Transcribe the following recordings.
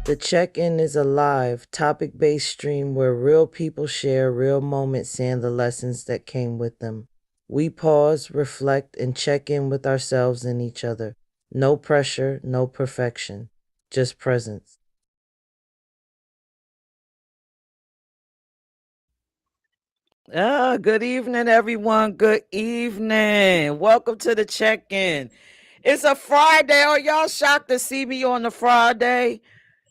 The check in is a live, topic based stream where real people share real moments and the lessons that came with them. We pause, reflect, and check in with ourselves and each other. No pressure, no perfection, just presence. Good evening, everyone. Good evening. Welcome to the check in. It's a Friday. Are y'all shocked to see me on the Friday?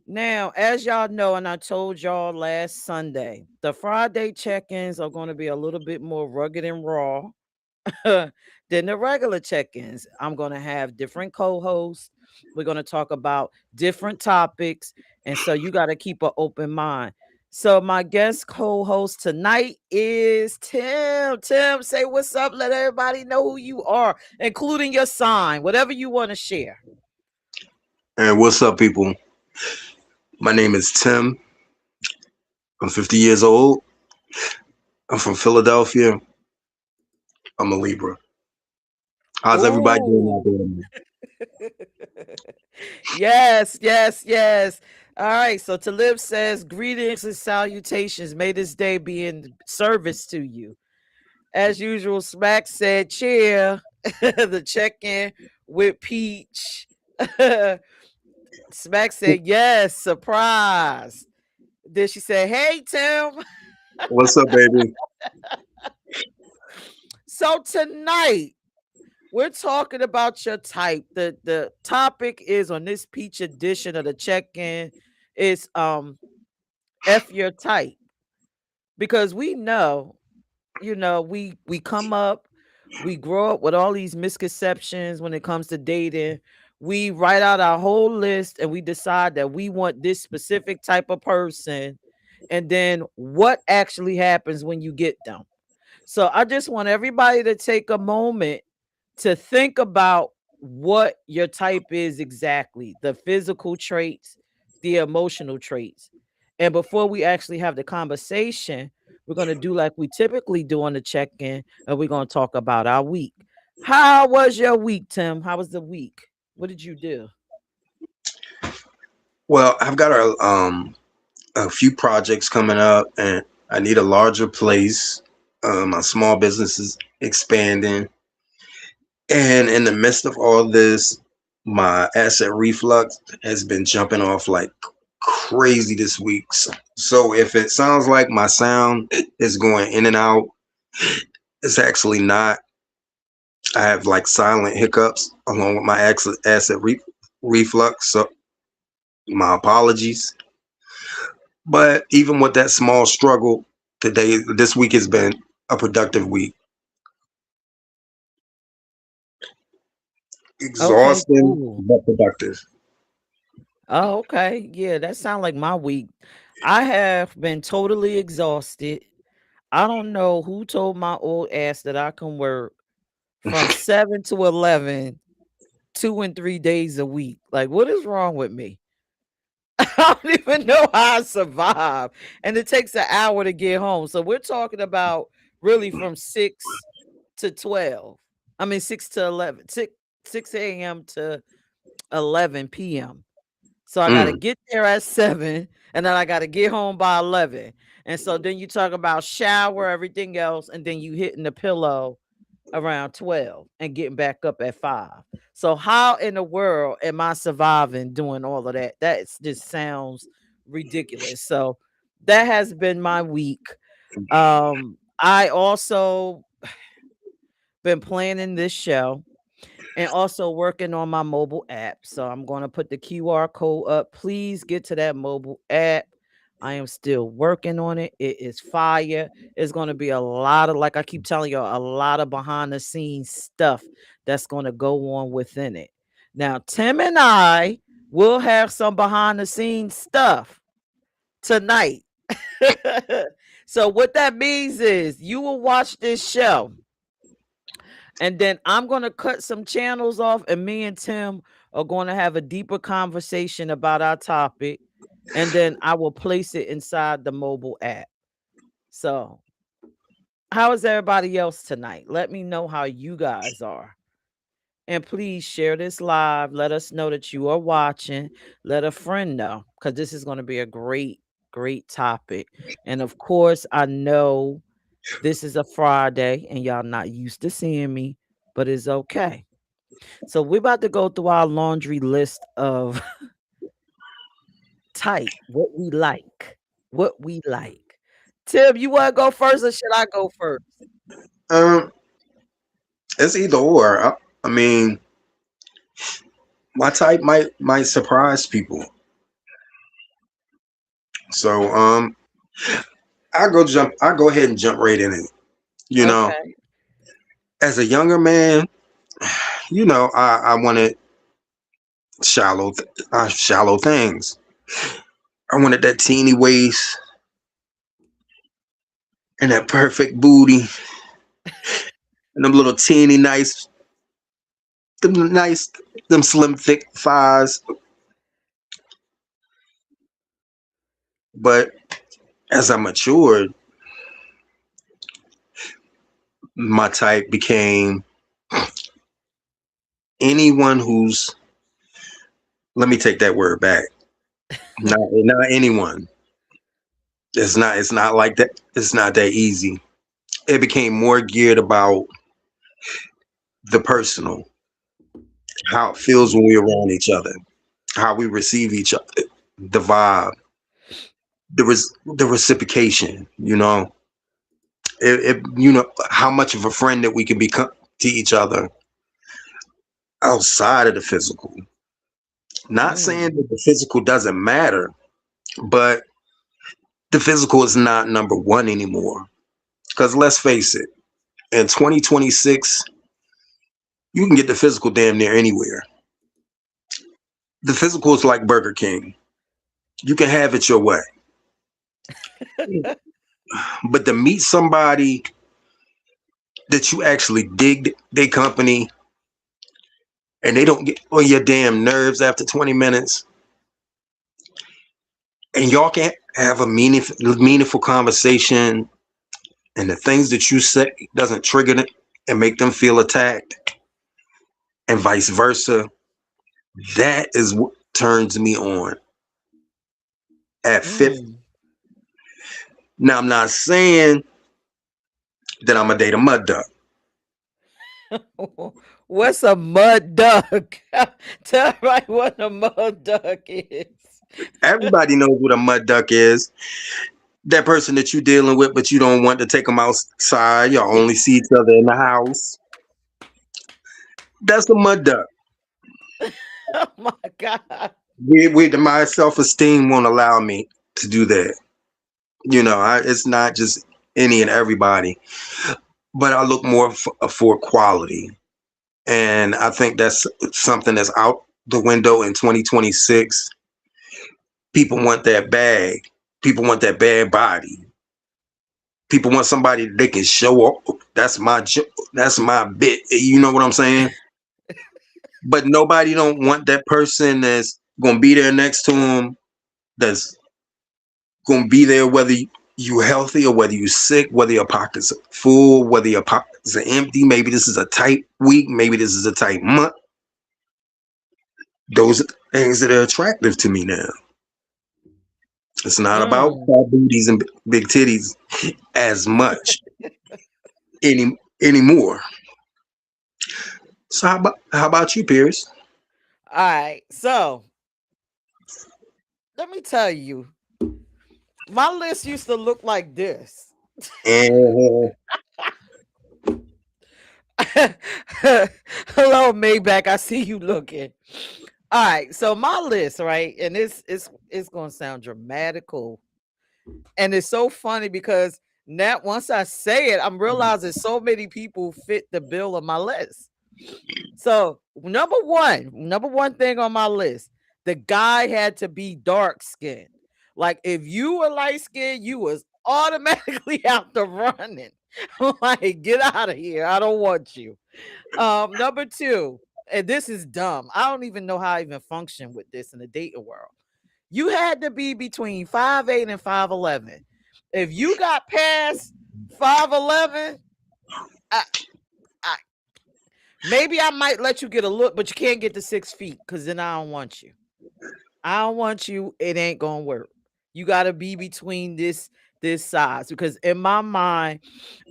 Now, as y'all know, and I told y'all last Sunday, the Friday check ins are going to be a little bit more rugged and raw than the regular check ins. I'm going to have different co hosts. We're going to talk about different topics. And so you got to keep an open mind. So, my guest co host tonight is Tim. Tim, say what's up. Let everybody know who you are, including your sign, whatever you want to share. And what's up, people? My name is Tim. I'm 50 years old. I'm from Philadelphia. I'm a Libra. How's everybody doing out Oh, there? yes, yes, yes. All right. So Talib says, greetings and salutations. May this day be in service to you. As usual, Smack said, cheer. The check in with Peach. Smack said, yes, surprise. Then she said, hey, Tim. What's up, baby? So tonight, we're talking about your type. The topic is on this Peach edition of the check-in is F your type. Because we know, we come up, we grow up with all these misconceptions when it comes to dating. We write out our whole list and we decide that we want this specific type of person. And then what actually happens when you get them? So I just want everybody to take a moment to think about what your type is exactly, the physical traits, the emotional traits. And before we actually have the conversation, we're going to do like we typically do on the check in, and we're going to talk about our week. How was your week, Tim? How was the week? What did you do? Well, I've got a few projects coming up, and I need a larger place. My small business is expanding, and in the midst of all this, my asset reflux has been jumping off like crazy this week. So if it sounds like my sound is going in and out, it's actually not. I have like silent hiccups along with my reflux. So my apologies. But even with that small struggle today, this week has been a productive week. Okay, Exhausting, cool. but productive. Oh, okay. Yeah, that sounds like my week. I have been totally exhausted. I don't know who told my old ass that I can work from 7 to 11, 2 and 3 days a week. Like, what is wrong with me? I don't even know how I survive. And it takes an hour to get home. So we're talking about really from 6 to 12. I mean 6 to 11, 6 a.m. to 11 p.m. So I gotta Mm. get there at 7 and then I gotta get home by 11. And so then you talk about shower, everything else, and then you hitting the pillow around 12 and getting back up at 5. So how in the world am I surviving doing all of that? That just sounds ridiculous. So that has been my week. I also been planning this show and also working on my mobile app. So I'm going to put the QR code up. Please get to that mobile app. I am still working on it. It is fire. It's going to be a lot of, like I keep telling you, a lot of behind the scenes stuff that's going to go on within it. Now, Tim and I will have some behind the scenes stuff tonight. So, what that means is you will watch this show and then I'm going to cut some channels off, and me and Tim are going to have a deeper conversation about our topic. And then I will place it inside the mobile app. So, how is everybody else tonight? Let me know how you guys are. And please share this live. Let us know that you are watching. Let a friend know. because this is going to be a great topic. And of course, I know this is a Friday and y'all not used to seeing me, but it's okay. So we're about to go through our laundry list of type, what we like. What we like. Tim, you want to go first or should I go first? Um, it's either or. I mean, my type might surprise people. So I go ahead and jump right in it. You know, Okay. as a younger man, I wanted shallow things. I wanted that teeny waist and that perfect booty and them little teeny nice, them slim thick thighs. But as I matured, my type became anyone who's, let me take that word back. Not anyone. It's not like that. It's not that easy. It became more geared about the personal, how it feels when we're around each other, how we receive each other, the vibe, the reciprocation. How much of a friend that we can become to each other outside of the physical. Not saying Mm, that the physical doesn't matter, but the physical is not number one anymore. Because let's face it, in 2026, you can get the physical damn near anywhere. The physical is like Burger King. You can have it your way. But to meet somebody that you actually dig their company and they don't get on your damn nerves after 20 minutes and y'all can have a meaningful conversation and the things that you say doesn't trigger them and make them feel attacked and vice versa, that is what turns me on at 50. mm. Now, I'm not saying that I'm a date a mud duck. What's a mud duck? Tell me what a mud duck is. Everybody knows what a mud duck is. That person that you're dealing with, but you don't want to take them outside. Y'all only see each other in the house. That's a mud duck. Oh my God. My self-esteem won't allow me to do that. It's not just any and everybody, but I look more for quality. And I think that's something that's out the window in 2026. People want that bag. People want that bad body. People want somebody they can show up. That's my bit. You know what I'm saying? But nobody don't want that person that's gonna be there next to them. That's gonna be there whether you healthy or whether you sick, whether your pockets are full, whether your pockets are empty. Maybe this is a tight week. Maybe this is a tight month. Those are things that are attractive to me now. It's not about Mm. fat booties and big titties as much anymore. So how about you, Pierce? All right. So let me tell you, my list used to look like this. And Hello, Maybach. I see you looking. All right. So my list, right? And it's gonna sound dramatical. And it's so funny because now once I say it, I'm realizing so many people fit the bill of my list. So number one thing on my list, the guy had to be dark skinned. Like if you were light skinned, you was automatically out the running. Like, get out of here. I don't want you. Number two, and this is dumb. I don't even know how I even function with this in the dating world. You had to be between 5'8" and 5'11". If you got past 5'11", I, I maybe I might let you get a look, but you can't get to 6 feet because then I don't want you. I don't want you. It ain't gonna work. You gotta be between this size because in my mind,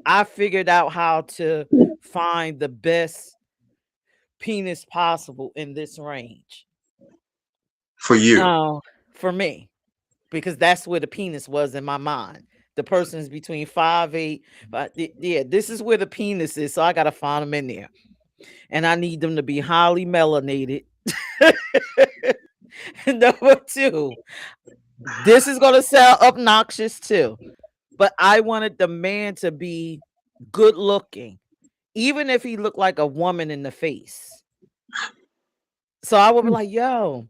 I figured out how to find the best penis possible in this range. For you. Oh, for me, because that's where the penis was in my mind. The person's between 5'8", but yeah, this is where the penis is. So I gotta find them in there, and I need them to be highly melanated. Number two, this is gonna sound obnoxious too, but I wanted the man to be good looking, even if he looked like a woman in the face. So I would be like, yo,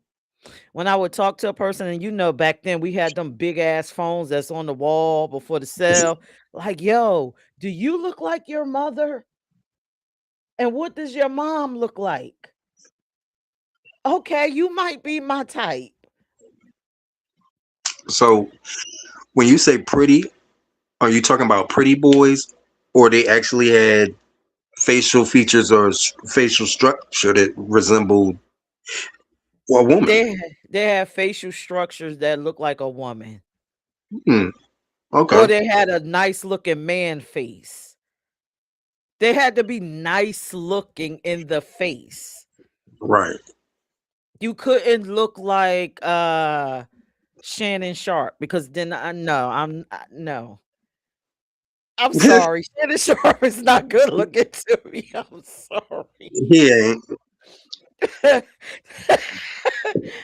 when I would talk to a person, and back then we had them big ass phones that's on the wall before the cell, like, yo, do you look like your mother? And what does your mom look like? Okay, you might be my type. So when you say pretty, are you talking about pretty boys, or they actually had facial features or facial structure that resembled a woman? They have facial structures that look like a woman, Hmm. or Okay. they had a nice looking man face. They had to be nice looking in the face. Right. You couldn't look like Shannon Sharp because then I no, no. I'm sorry. Shannon Sharp is not good looking to me. I'm sorry. Yeah.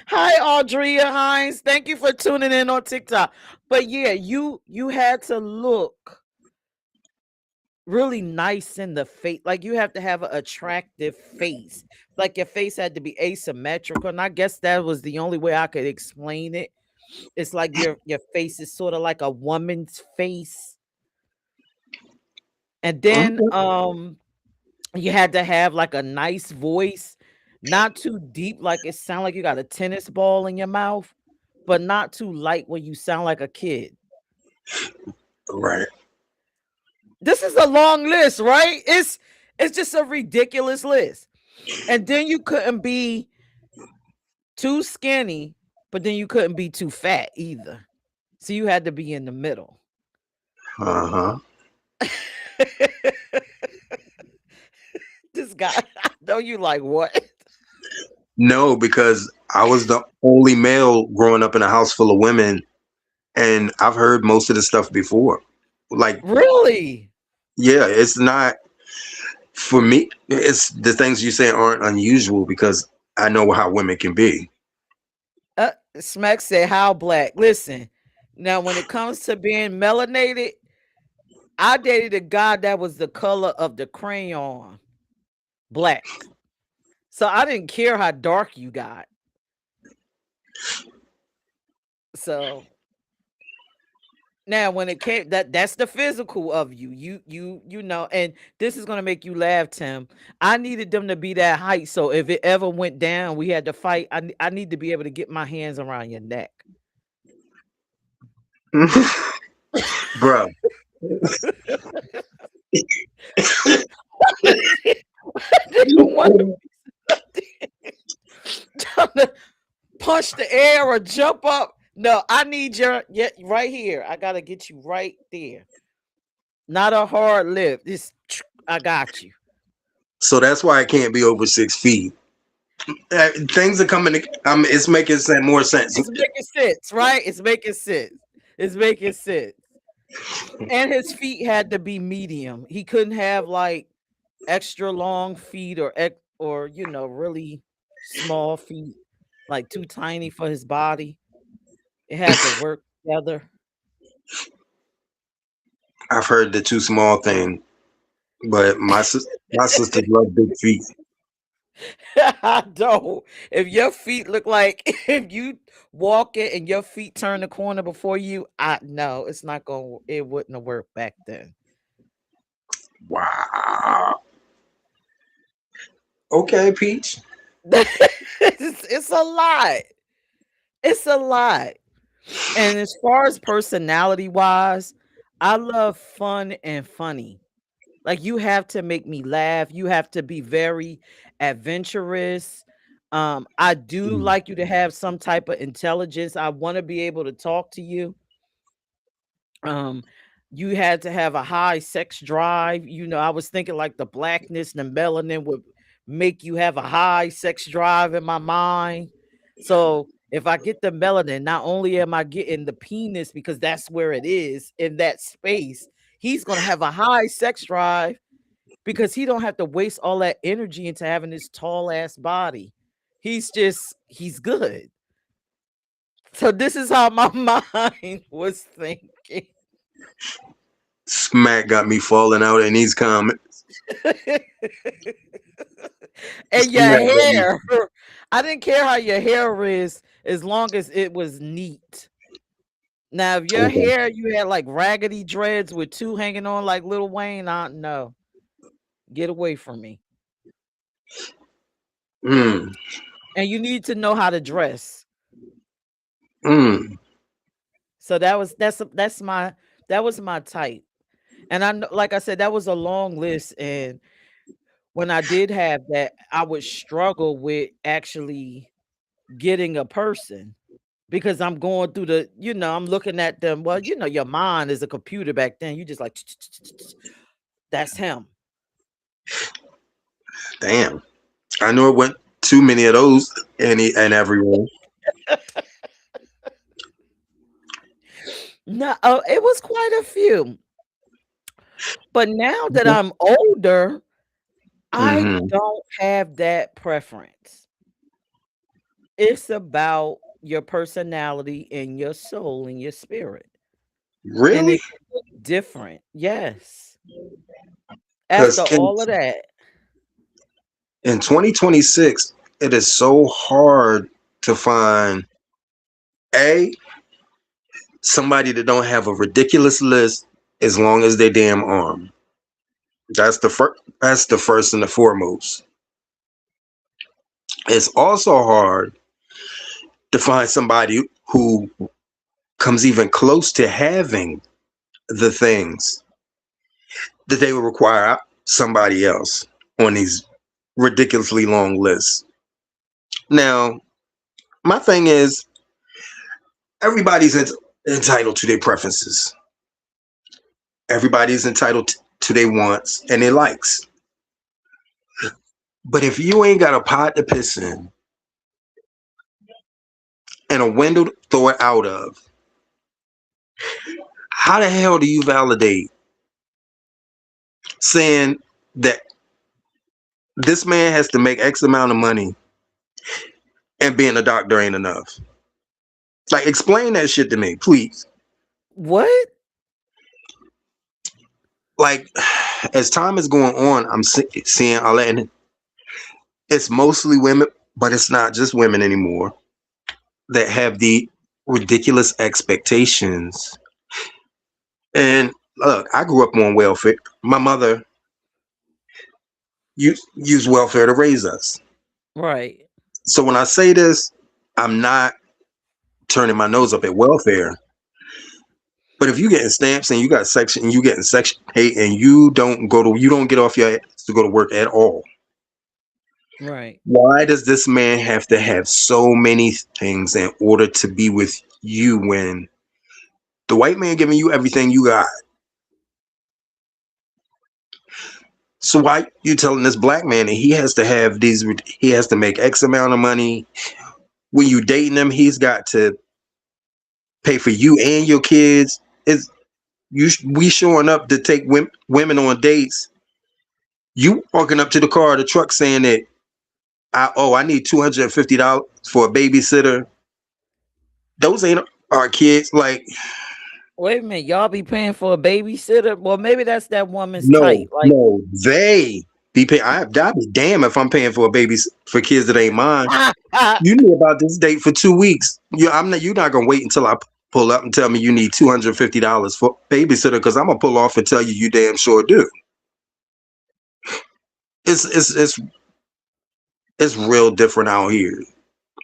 Hi, Audria Hines. Thank you for tuning in on TikTok. But yeah, you had to look really nice in the face. Like you have to have an attractive face. Like your face had to be asymmetrical. And I guess that was the only way I could explain it. It's like your face is sort of like a woman's face. And then Okay. you had to have like a nice voice, not too deep, like it sound like you got a tennis ball in your mouth, but not too light where you sound like a kid. Right. This is a long list, right? It's just a ridiculous list. And then you couldn't be too skinny, but then you couldn't be too fat either. So you had to be in the middle. Uh huh. This guy, I know you like what? No, because I was the only male growing up in a house full of women, and I've heard most of the stuff before. Like, Really? yeah, it's not for me. It's the things you say aren't unusual because I know how women can be. Smack said, how black? Listen, now when it comes to being melanated, I dated a guy that was the color of the crayon, black. So I didn't care how dark you got. So now when it came that's the physical of you. And this is gonna make you laugh, Tim. I needed them to be that height. So if it ever went down, we had to fight. I need to be able to get my hands around your neck. Bruh. Trying to punch the air or jump up. No, I need your right here. I gotta get you right there. Not a hard lift. This I got you. So that's why I can't be over 6 feet. Things are coming. It's making more sense. It's making sense, right? It's making sense. It's making sense. And his feet had to be medium. He couldn't have like extra long feet or really small feet, like too tiny for his body. It had to work together. I've heard the too small thing, but my sisters love big feet. I don't. If your feet look like if you walk it and your feet turn the corner before you, I no, it's not going. It wouldn't have worked back then. Wow. Okay, Peach. It's a lot. It's a lot. And as far as personality wise, I love fun and funny. Like you have to make me laugh. You have to be very adventurous. I do Mm. like you to have some type of intelligence. I want to be able to talk to you. Um, you had to have a high sex drive. I was thinking like the blackness and the melanin would make you have a high sex drive in my mind. So if I get the melanin, not only am I getting the penis because that's where it is in that space, he's gonna have a high sex drive because he don't have to waste all that energy into having this tall ass body. He's good. So this is how my mind was thinking. Smack got me falling out in these comments. And your Smack got me. hair, I didn't care how your hair is as long as it was neat. Now, if your Okay. hair you had like raggedy dreads with two hanging on like Lil Wayne, I no, get away from me. Mm, And you need to know how to dress. mm. So that was my type. And I know, like I said, that was a long list. And when I did have that, I would struggle with actually getting a person because I'm going through I'm looking at them. Well, your mind is a computer back then. You just like, that's him. Damn. I know it went too many of those and everyone. No, it was quite a few. But now that Mm-hmm. I'm older, I Mm-hmm. don't have that preference. It's about your personality and your soul and your spirit. And Really? it can look different. Yes. Because After all of that. in 2026, it is so hard to find a somebody that don't have a ridiculous list as long as they damn arm. That's the first. That's the first and the foremost. It's also hard to find somebody who comes even close to having the things that they would require somebody else on these ridiculously long lists. Now, my thing is, everybody's entitled to their preferences. Everybody's entitled to their wants and their likes. But if you ain't got a pot to piss in and a window to throw it out of, how the hell do you validate saying that this man has to make X amount of money and being a doctor ain't enough? Like, explain that shit to me, please. What? Like, as time is going on, I'm seeing all that, and it's mostly women, but it's not just women anymore that have the ridiculous expectations. And look, I grew up on welfare. My mother used welfare to raise us. Right. So when I say this, I'm not turning my nose up at welfare. But if you getting stamps and you getting section 8 and you don't get off your ass to go to work at all. Right. Why does this man have to have so many things in order to be with you when the white man giving you everything you got? So why you telling this black man that he has to make X amount of money? When you dating him, he's got to pay for you and your kids. Is we showing up to take women on dates? You walking up to the car or the truck saying that I need $250 for a babysitter. Those ain't our kids. Like, Wait a minute. Y'all be paying for a babysitter? Well, maybe that's that woman's no, type. Like, no, they be paying. I'd be damn if I'm paying for a baby for kids that ain't mine. You knew about this date for 2 weeks. You're not gonna wait until I pull up and tell me you need $250 for babysitter because I'm gonna pull off and tell you you damn sure do. It's real different out here,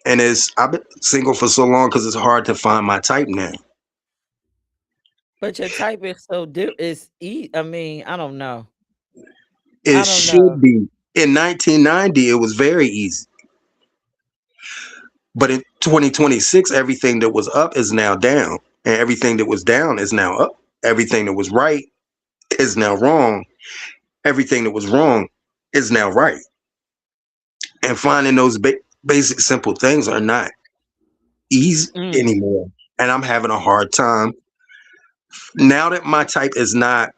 and I've been single for so long because it's hard to find my type now. but your type is so I mean, I don't know. It I don't know. should be. In 1990, it was very easy. But in 2026, everything that was up is now down, and everything that was down is now up. Everything that was right is now wrong. Everything that was wrong is now right. And finding those basic, simple things are not easy Mm, anymore. And I'm having a hard time now that my type is not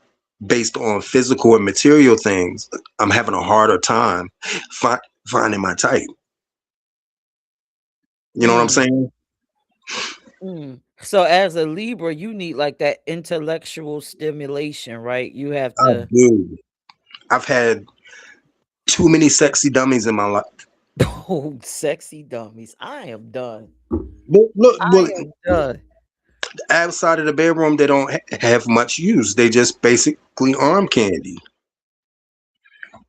based on physical and material things. I'm having a harder time finding my type. You know what I'm mm, saying? mm. So as a Libra, you need like that intellectual stimulation, right? You have I to do. I've had too many sexy dummies in my life. oh, sexy dummies. I am done. Look, I well, am done. outside of the bedroom, they don't have much use. They just basically arm candy.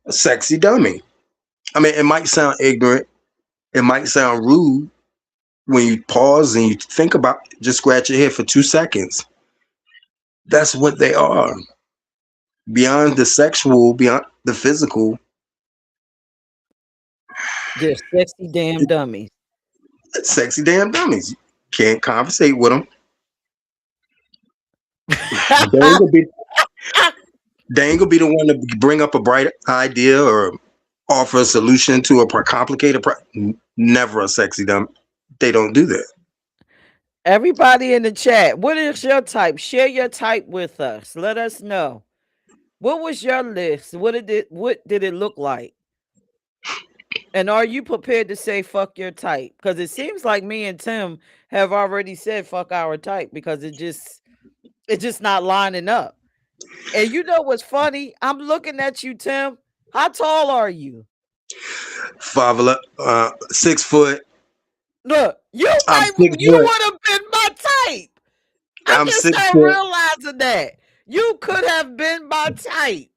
A sexy dummy. I mean, it might sound ignorant. It might sound rude when you pause and you think about it, just scratch your head for 2 seconds. That's what they are. Beyond the sexual, beyond the physical, They're sexy damn dummies. sexy damn dummies. Can't conversate with them. They ain't gonna be, they ain't gonna be the one to bring up a bright idea or offer a solution to a complicated never a sexy dummy. They don't do that. Everybody in the chat, what is your type? Share your type with us. Let us know. What was your list? What did it look like? And are you prepared to say fuck your type? Because it seems like me and Tim have already said fuck our type because it's just not lining up. And you know what's funny? I'm looking at you, Tim. How tall are you? 6 foot. Look, you I'm might six you foot. would have been my type. I'm I'm just six not foot. realizing that. You could have been my type.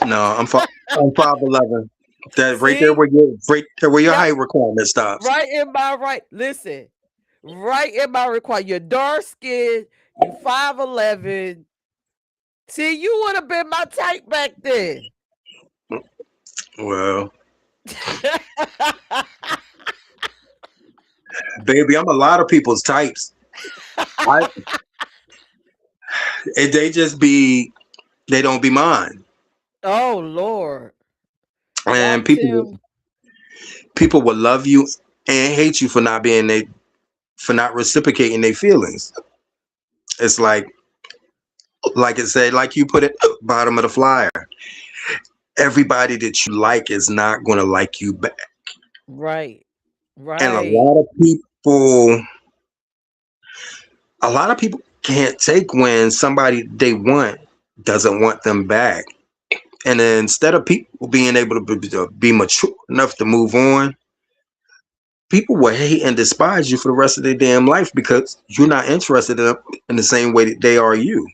No, I'm 5'11". That See? right there where your Yep. height requirement stops. Right in my right. Listen, right in my requirement. You're dark skinned, you 5'11". See, you would have been my type back then. Well, baby, I'm a lot of people's types. I they just be they don't be mine. Oh Lord. Why And Tim? people will love you and hate you for not being they for not reciprocating their feelings. It's like it said, like you put it bottom of the flyer. Everybody that you like is not gonna like you back. Right. And Right. a lot of people can't take when somebody they want doesn't want them back. And then instead of people being able to be mature enough to move on, people will hate and despise you for the rest of their damn life because you're not interested in them in the same way that they are you.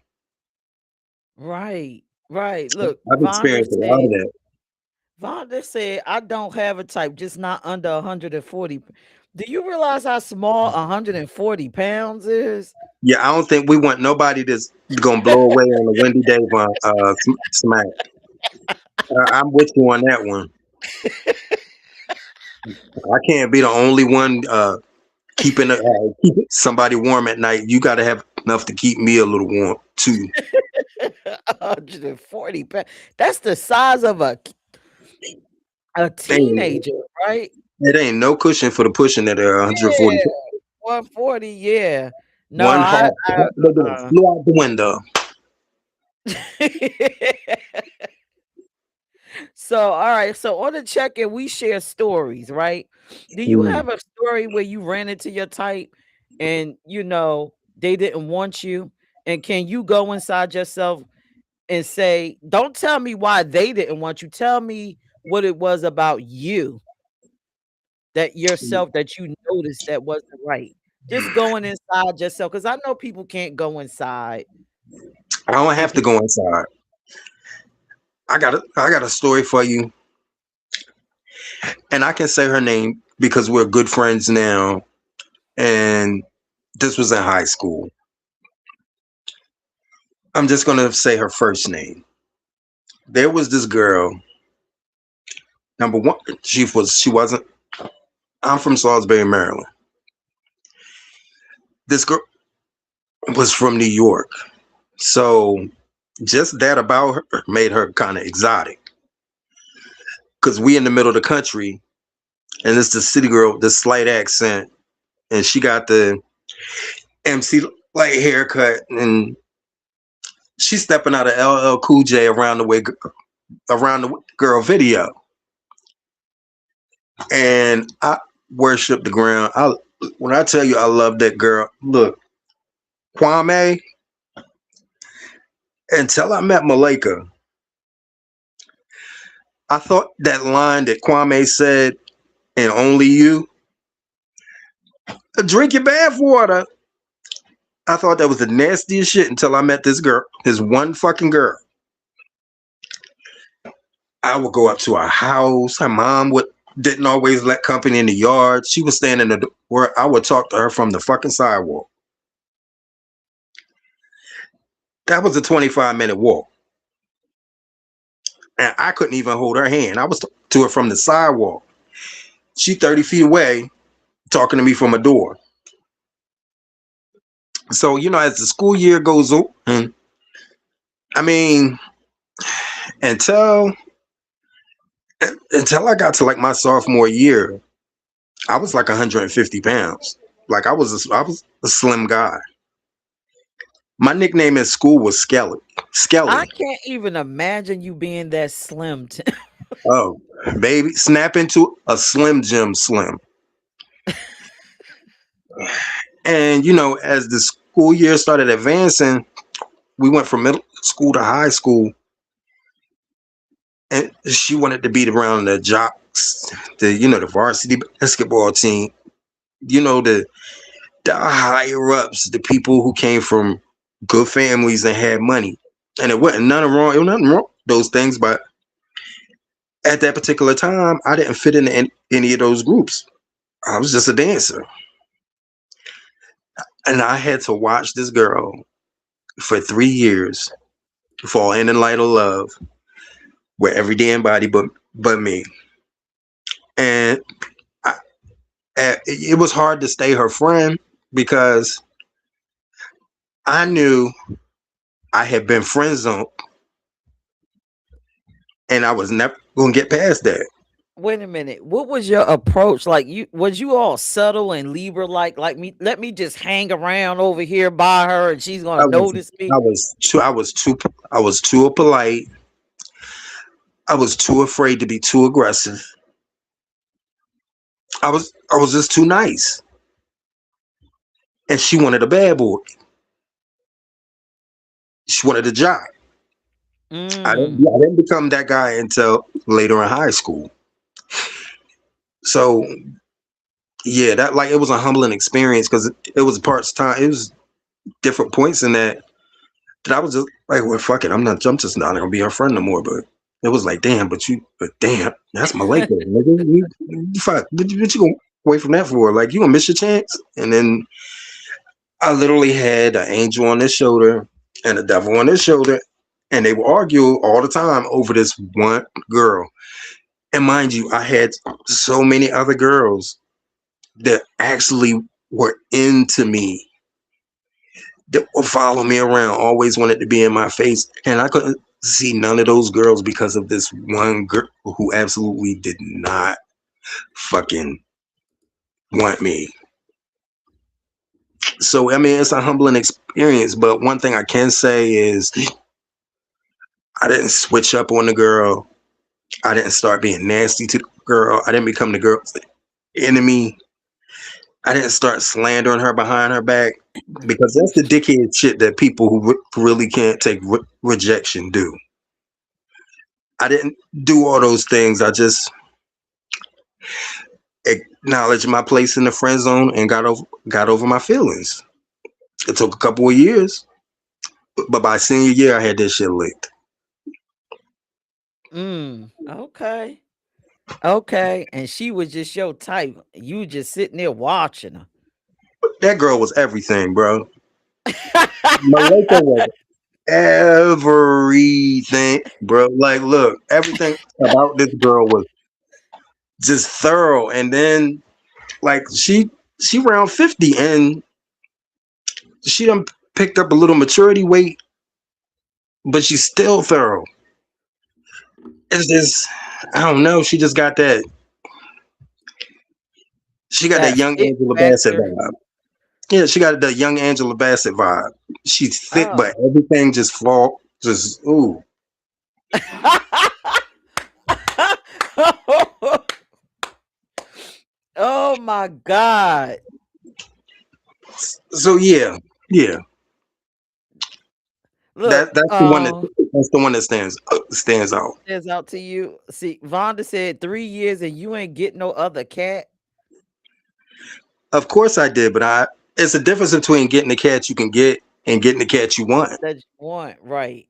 Right. Right. Look, I've experienced a lot of that. Vonda said, I don't have a type, just not under 140. Do you realize how small 140 pounds is? Yeah, I don't think we want nobody that's gonna blow away on a windy day from smack. I'm with you on that one. I can't be the only one keeping somebody warm at night. You got to have enough to keep me a little warm too. 140 pounds. That's the size of a Ain't, teenager, right? it ain't no cushion for the pushing at 140. Yeah. 140, yeah. No, One heart uh flew out the window. So, all right. So on the check-in, we share stories, right? Do you Mm. have a story where you ran into your type and they didn't want you? And can you go inside yourself and say, don't tell me why they didn't want you. Tell me what it was about you that yourself that you noticed that wasn't right. Just going inside yourself. Because I know people can't go inside I don't and have to go inside. I got a story for you, and I can say her name because we're good friends now. And this was in high school. I'm just gonna say her first name. There was this girl. Number one, she wasn't I'm from Salisbury, Maryland. This girl was from New York. So just that about her made her kind of exotic. Because we in the middle of the country, and it's the city girl with the slight accent, and she got the MC like haircut, and she's stepping out of LL Cool J around the girl video, and I worship the ground. When I tell you I love that girl, look, Kwame. Until I met Malika, I thought that line that Kwame said, "And only you drink your bath water." I thought that was the nastiest shit until I met this girl, this one fucking girl. I would go up to her house. Her mom didn't always let company in the yard. She was standing in the door. I would talk to her from the fucking sidewalk. That was a 25-minute walk. And I couldn't even hold her hand. I was to her from the sidewalk. She 30 feet away talking to me from a door. So, as the school year goes on, I mean, until I got to like my sophomore year, I was like 150 pounds. Like I was a slim guy. My nickname in school was Skelly. I can't even imagine you being that slim. Oh, baby, snap into a Slim Jim Slim. And as the school year started advancing, we went from middle school to high school, and she wanted to be around the jocks, the varsity basketball team, the higher ups, the people who came from good families and had money. And it wasn't nothing wrong. It was nothing wrong with those things, but at that particular time, I didn't fit into any of those groups. I was just a dancer. And I had to watch this girl for 3 years fall in light of love with every damn body but me. And it was hard to stay her friend because I knew I had been friend zoned and I was never going to get past that. Wait a minute. What was your approach? Like was you all subtle and Libra like me? Let me just hang around over here by her and she's gonna notice me. I was too polite. I was too afraid to be too aggressive. I was just too nice. And she wanted a bad boy. She wanted a job. I didn't become that guy until later in high school. So yeah, that it was a humbling experience because it was parts time. It was different points in that I was just like, well, fuck it. I'm just not gonna be her friend no more. But it was like, damn, but damn, that's my late nigga. Fuck, what you gonna wait from that for? Like, you gonna miss your chance? And then I literally had an angel on this shoulder and a devil on this shoulder, and they would argue all the time over this one girl. And mind you, I had so many other girls that actually were into me, that would follow me around, always wanted to be in my face. And I couldn't see none of those girls because of this one girl who absolutely did not fucking want me. So, I mean, it's a humbling experience. But one thing I can say is I didn't switch up on the girl. I didn't start being nasty to the girl. I didn't become the girl's enemy. I didn't start slandering her behind her back, because that's the dickhead shit that people who really can't take rejection do. I didn't do all those things. I just acknowledged my place in the friend zone and got over my feelings. It took a couple of years, but by senior year, I had this shit licked. Okay. Okay. And she was just your type. You just sitting there watching her. That girl was everything, bro. Malika was everything, bro. Like, look, everything about this girl was just thorough. And then Like she around 50 and she done picked up a little maturity weight, but she's still thorough. It's just I don't know. She just got that. She got that That young it Angela Bassett factor. vibe. Yeah, she got the young Angela Bassett vibe. She's thick, but Oh. everything just fall. Just ooh. Oh my God. So yeah, yeah. Look, That's the one that stands out. stands out to you. See, Vonda said 3 years and you ain't get no other cat. Of course I did, but it's a difference between getting the cat you can get and getting the cat you want. That you want, right?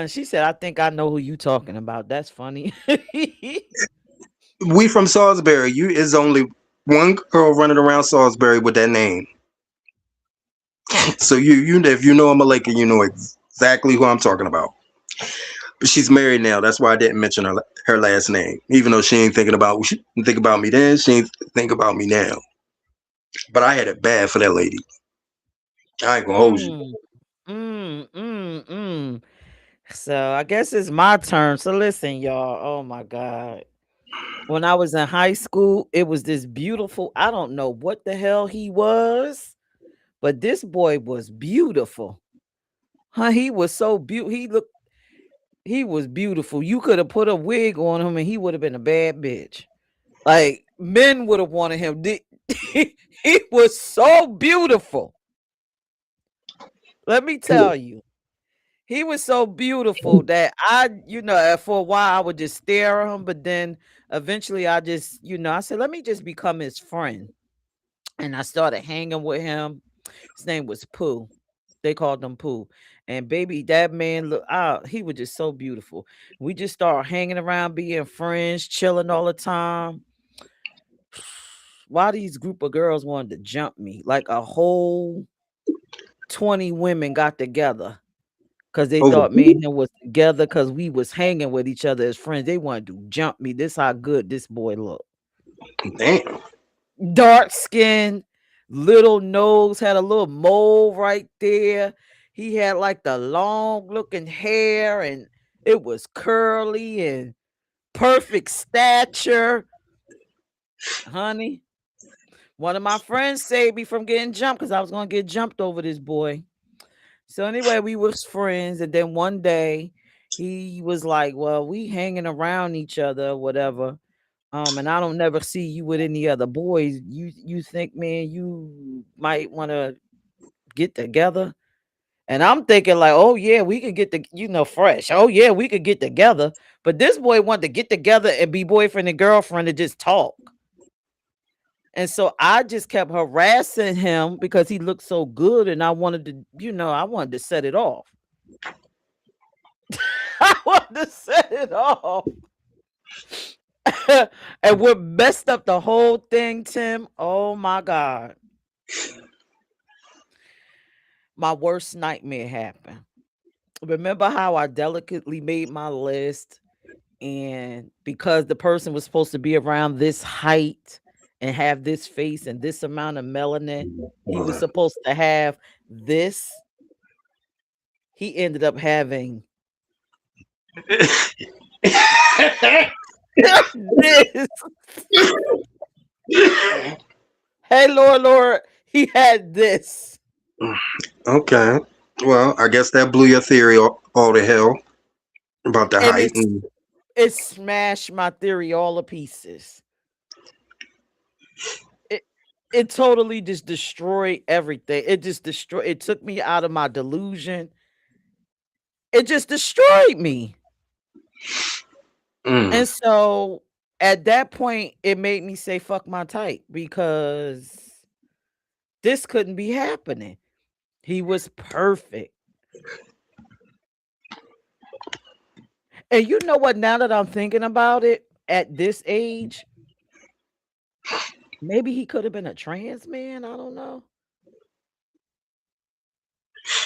She said, "I think I know who you talking about." That's funny. We from Salisbury. You is only one girl running around Salisbury with that name. So you if you know I'm a Laker, you know exactly who I'm talking about. But she's married now. That's why I didn't mention her last name, even though she ain't thinking about she didn't think about me then. She ain't think about me now. But I had it bad for that lady. I ain't gonna hold you. Mm, mm. So I guess it's my turn. So listen, y'all. Oh my God. When I was in high school, it was this beautiful. I don't know what the hell he was, but this boy was beautiful. Huh? He was so beautiful. He was beautiful. You could have put a wig on him and he would have been a bad bitch. Like men would have wanted him. He was so beautiful. Let me tell you. He was so beautiful that for a while I would just stare at him, but then eventually I said, let me just become his friend. And I started hanging with him. His name was Pooh. They called him Pooh. And baby, that man look out, he was just so beautiful. We just started hanging around, being friends, chilling all the time. Why these group of girls wanted to jump me? Like a whole 20 women got together because they Over thought me and him was together because we was hanging with each other as friends. They wanted to jump me. This how good this boy looked. damn. Dark skin, little nose, had a little mole right there. He had like the long looking hair and it was curly and perfect stature. Honey, one of my friends saved me from getting jumped because I was going to get jumped over this boy. So anyway, we was friends, and then one day he was like, "Well, we hanging around each other, or whatever. And I don't never see you with any other boys. You think, man, you might want to get together?" And I'm thinking like, "Oh yeah, we could get fresh. Oh yeah, we could get together." But this boy wanted to get together and be boyfriend and girlfriend and just talk. And so I just kept harassing him because he looked so good, and I wanted to set it off. I wanted to set it off. And what messed up the whole thing, Tim? Oh my God. My worst nightmare happened. Remember how I delicately made my list? And because the person was supposed to be around this height and have this face and this amount of melanin, he was supposed to have this. He ended up having this. Hey, Lord, he had this. Okay. Well, I guess that blew your theory all to hell about the And height. it smashed my theory all to pieces. It totally just destroyed everything. It took me out of my delusion. It just destroyed me. And so at that point, it made me say, fuck my type, because this couldn't be happening. He was perfect. And you know what? Now that I'm thinking about it, at this age, maybe he could have been a trans man. I don't know.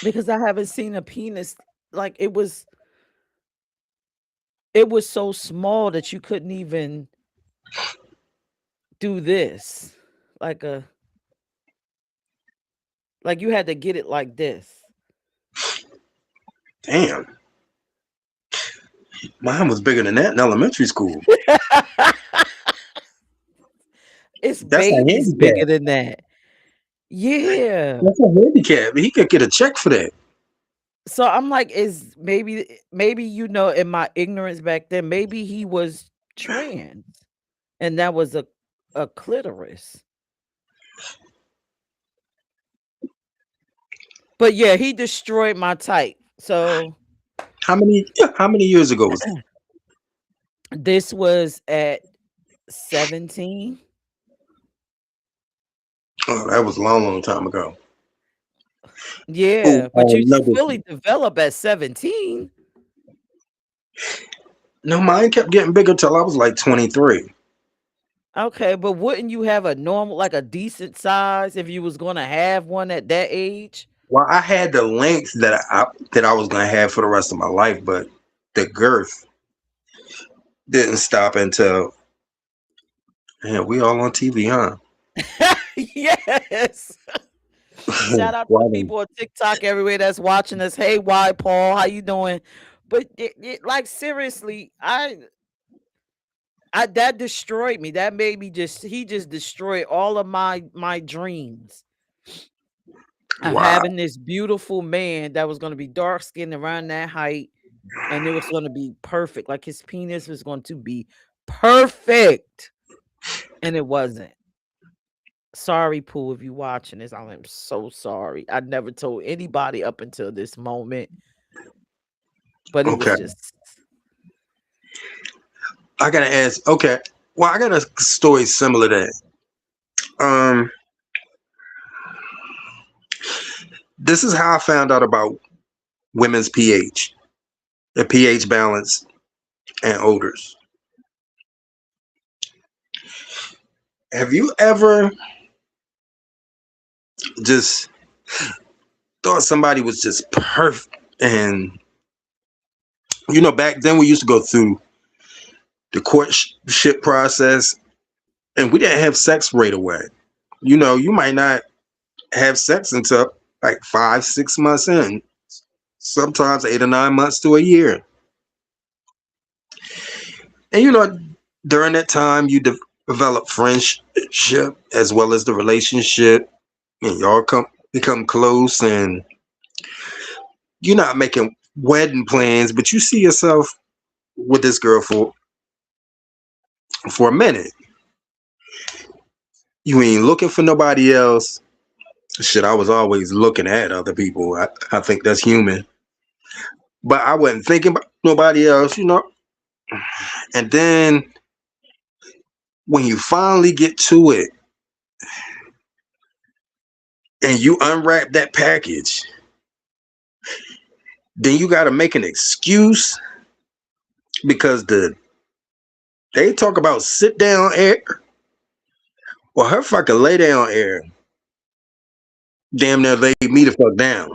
Because I haven't seen a penis like it was so small that you couldn't even do this, like a like you had to get it like this. Damn, mine was bigger than that in elementary school. It's That's a babies bigger handicap. than that. Yeah. That's a handicap. He could get a check for that. So I'm like, is maybe in my ignorance back then, maybe he was trans and that was a clitoris. But yeah, he destroyed my type. So How many years ago was that? this was at 17. Oh, that was a long, long time ago. Oh, Yeah, but you another. fully develop at 17. No, mine kept getting bigger till I was like 23. Okay, but wouldn't you have a normal, like a decent size if you was gonna have one at that age? Well, I had the length that I was gonna have for the rest of my life, but the girth didn't stop until, yeah, we all on TV, huh? Yes. Shout out to the Well, people on TikTok everywhere that's watching us. Hey, why Paul? How you doing? But like seriously, I that destroyed me. That made me he just destroyed all of my dreams of wow. having this beautiful man that was going to be dark skinned around that height, and it was going to be perfect. Like his penis was going to be perfect, and it wasn't. Sorry, Pooh, if you watching this, I am so sorry. I never told anybody up until this moment, but it was Okay. just I gotta ask. Okay. Well, I got a story similar to that. This is how I found out about women's pH, the pH balance, and odors. Have you ever just thought somebody was just perfect? And back then we used to go through the courtship process, and we didn't have sex right away. You might not have sex until like 5, 6 months in, sometimes 8 or 9 months to a year. And during that time, you develop friendship as well as the relationship, and y'all become close, and you're not making wedding plans, but you see yourself with this girl for a minute. You ain't looking for nobody else. Shit, I was always looking at other people. I think that's human. But I wasn't thinking about nobody else. And then when you finally get to it and you unwrap that package, then you got to make an excuse because they talk about sit down air. Well, her fucking lay down air damn near laid me the fuck down.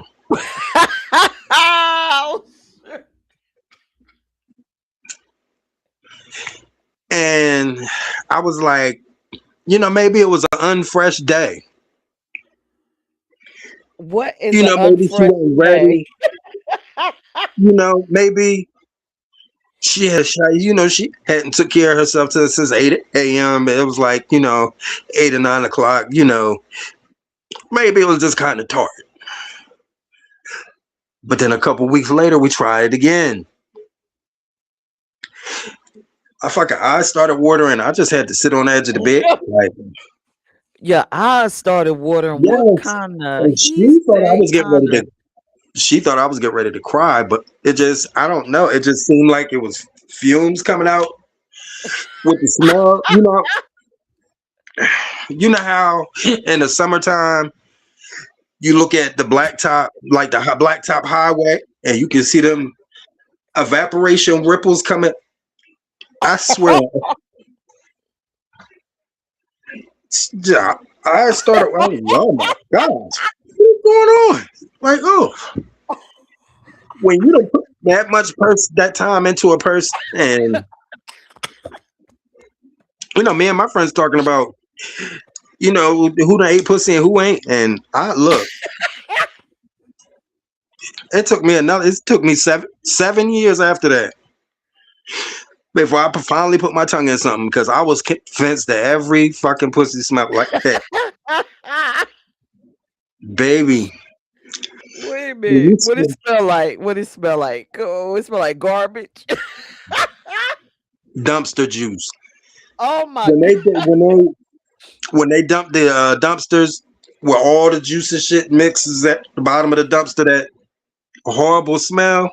And I was like, maybe it was an unfresh day. What is an Maybe she unfresh wasn't day? ready. Maybe she hadn't took care of herself since 8 a.m. It was like, 8 or 9 o'clock, maybe it was just kind of tart. But then a couple weeks later, we tried it again. I fucking eyes started watering. I just had to sit on the edge of the bed. Like, Your eyes started watering. What yes. kind of And she thought I was getting ready to. She thought I was getting ready to cry, but I don't know. It just seemed like it was fumes coming out with the smell. You know how in the summertime you look at the blacktop, like the blacktop highway, and you can see them evaporation ripples coming. I swear. I started. Oh my gosh, what's going on? Like, when you don't put that much that time into a person, and Me and my friends talking about, who done ate pussy and who ain't. And I look, it took me 7 years after that before I finally put my tongue in something because I was convinced that every fucking pussy smelled like that. Baby, Wait a when minute. you What it smell smell like? What it smell like? Oh, it smell like garbage. dumpster juice. Oh my When god. they did- when they dump the dumpsters where all the juice and shit mixes at the bottom of the dumpster, that horrible smell.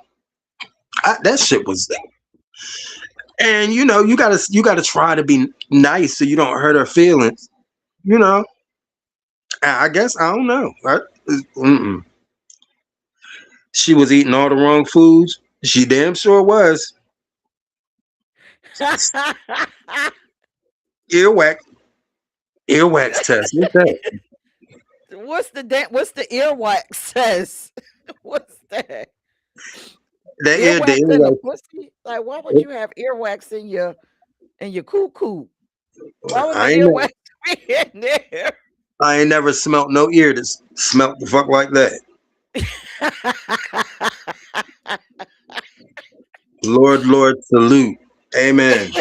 That shit was. And you gotta try to be nice so you don't hurt her feelings. You know, I guess I don't know. Mm-mm. She was eating all the wrong foods. She damn sure was. Earwax, earwax test. What's that? What's the earwax says? What's that? The Earwax in the earwax. pussy? Like why would you have earwax in your cuckoo? Why would the I ain't never, earwax be in there? I ain't never smelt no ear that smelt the fuck like that. Lord, Lord, salute. Amen.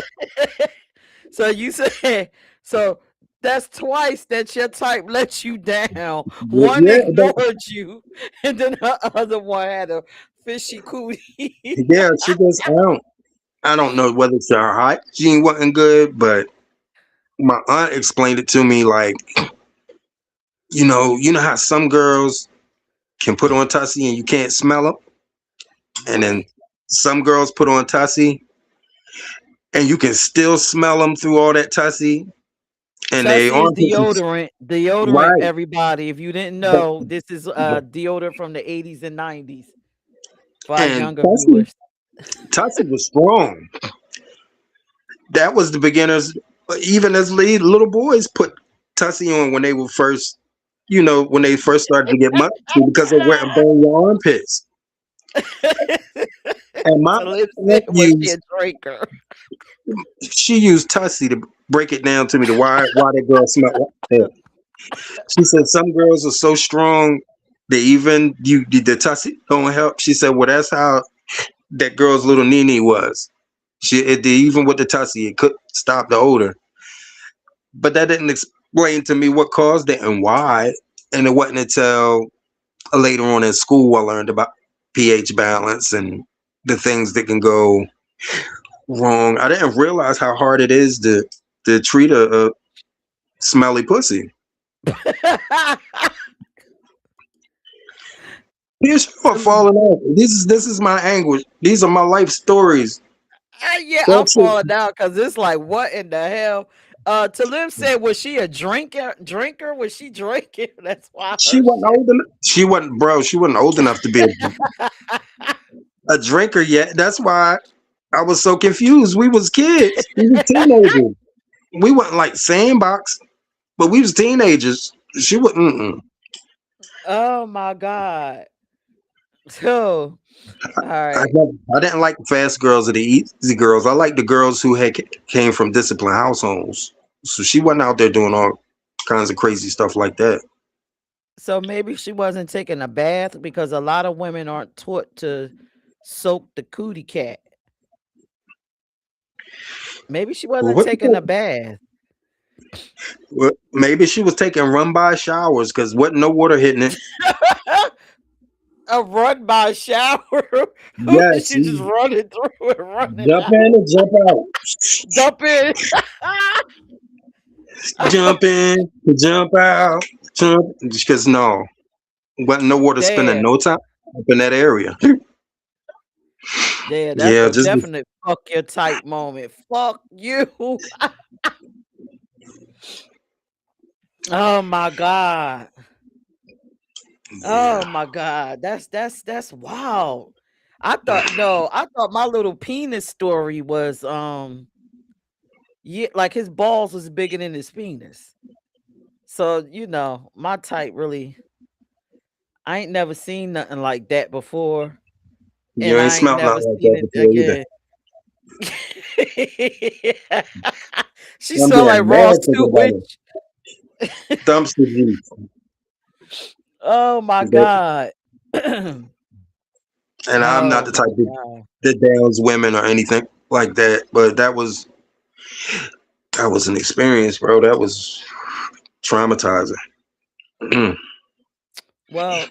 So you said so that's twice that your type let you down. One Yeah, ignored you, and then the other one had a fishy cootie. yeah. She just I don't know whether it's her hygiene wasn't good, but my aunt explained it to me like, you know how some girls can put on Tussie and you can't smell them, and then What? some girls put on Tussie and you can still smell them through all that Tussie, and they Tussie is armpits is deodorant. Deodorant, right. everybody. If you didn't But, know, this is but deodorant from the 80s and 90s for our and younger Tussie, viewers. Tussie was strong. That was the beginners. Even as little boys put Tussie on when they were first, when they first started to get musty because it went and burn your armpits. And my So Liv said, aunt was she a used drinker? she used Tussie to break it down to me to why that girl smelled like that. She said some girls are so strong they even the Tussie don't help. She said, well, that's how that girl's little Nene was. Even with the Tussie, it could stop the odor. But that didn't explain to me what caused it and why. And it wasn't until later on in school I learned about pH balance and the things that can go wrong. I didn't realize how hard it is to treat a smelly pussy. Here's what falling out. This is my anguish. These are my life stories. Yeah, I'm That's it. falling down because it's like, what in the hell? Talim said, was she a drinker? Was she drinking? That's why She her wasn't shit. old enough. She wasn't, bro. She wasn't old enough to be a drinker yet. That's why I was so confused. We was kids. We was teenagers. We wasn't like sandbox, but we was teenagers. She wouldn't. Oh my god. So, all I, right. I didn't like the fast girls or the easy girls. I like the girls who came from disciplined households. So she wasn't out there doing all kinds of crazy stuff like that. So maybe she wasn't taking a bath because a lot of women aren't taught to soak the cootie cat. Maybe she Well, wasn't what taking a bath. well, maybe she was taking run by showers because wasn't no water hitting it. A run by shower. Yeah, She just she running through and running jump out. in and jump out. Dump in. Jump in, jump out, jump. Because no, wasn't no water spending Damn. no time up in that area. Yeah, that's Yeah, a just definite fuck your type moment. Fuck you. Oh my god. yeah. Oh my god. That's wild. I thought my little penis story was yeah, like his balls was bigger than his penis. So, my type really I ain't never seen nothing like that before. You And ain't I ain't smelt never nothing like seen that it before either. again. She I'm smell like getting raw mad thinking about sewage. it. Dumpster juice. Oh my But- god. Oh And I'm not the my type god. that downs women or anything like that. But that was an experience, bro. That was traumatizing. Mm. Well,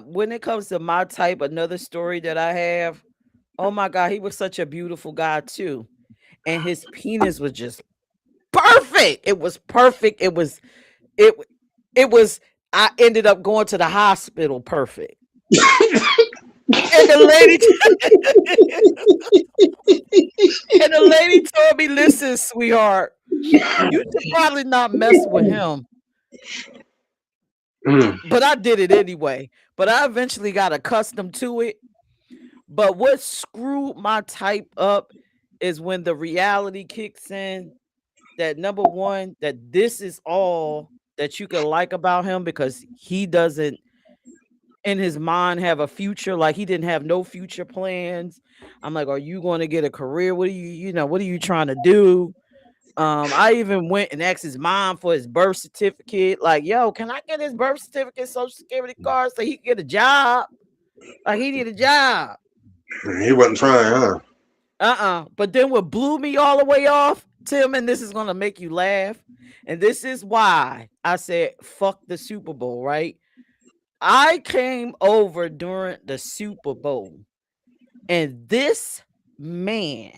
when it comes to my type, another story that I have, oh my god, he was such a beautiful guy too. And his penis was just perfect. It was perfect. It it was I ended up going to the hospital perfect. And the lady and the lady told me, listen, sweetheart, you should probably not mess with him. Mm. But I did it anyway. But I eventually got accustomed to it. But what screwed my type up is when the reality kicks in that number one, that this is all that you can like about him because he doesn't in his mind have a future, like he didn't have no future plans. I'm like, are you going to get a career? What are what are you trying to do? I even went and asked his mom for his birth certificate. Like, yo, can I get his birth certificate, social security card so he can get a job? Like he need a job. He wasn't trying, huh? But then what blew me all the way off, Tim, and this is gonna make you laugh. And this is why I said fuck the Super Bowl, right? I came over during the Super Bowl, and this man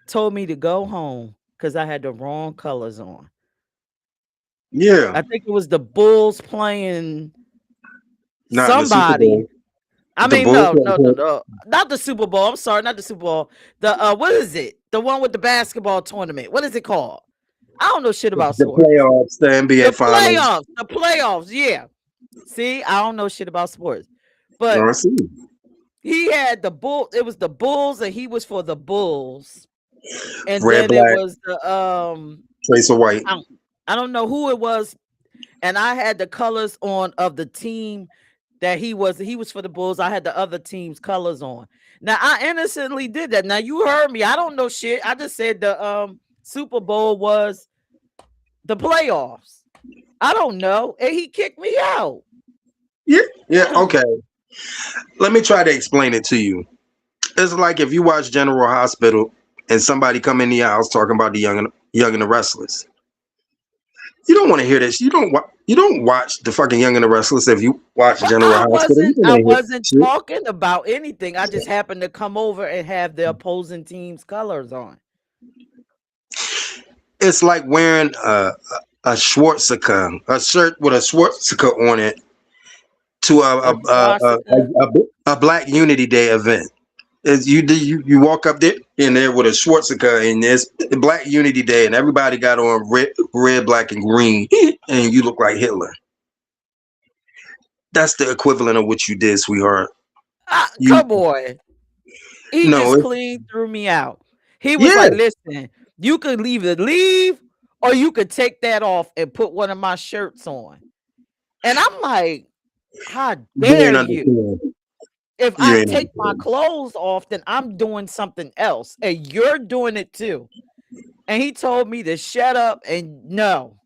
told me to go home because I had the wrong colors on. Yeah. I think it was the Bulls playing Not in the Super somebody. Bowl. I The mean, Bulls. no, not the Super Bowl. I'm sorry, not the Super Bowl. The what is it? The one with the basketball tournament. What is it called? I don't know shit about The sports. playoffs, the NBA The finals. playoffs. Yeah. See, I don't know shit about sports, but No, I see. he had the bull. It was the Bulls, and he was for the Bulls. And Red, then it black, was the trace of white. I don't know who it was, and I had the colors on of the team that he was for the Bulls. I had the other team's colors on. Now I innocently did that. Now you heard me. I don't know shit. I just said the Super Bowl was the playoffs. I don't know. And he kicked me out. Yeah, okay. Let me try to explain it to you. It's like if you watch General Hospital and somebody come in the house talking about the Young and the Restless. You don't want to hear this. You don't watch the fucking Young and the Restless if you watch But General I Hospital. You wasn't don't I wanna hear wasn't shit. talking about anything. I just happened to come over and have the opposing team's colors on. It's like wearing a Schwarzkopf, a shirt with a Schwarzkopf on it to A swastika. a Black Unity Day event. You walk up there in there with a Schwarzkopf and there's Black Unity Day and everybody got on red, black, and green, and you look like Hitler. That's the equivalent of what you did, sweetheart. You Come on. He no, just clean threw me out. He was yeah, like, listen, you could either leave or you could take that off and put one of my shirts on. And I'm like, how you dare ain't you? understand. If You I ain't take my understand. clothes off, then I'm doing something else. And you're doing it too. And he told me to shut up and no,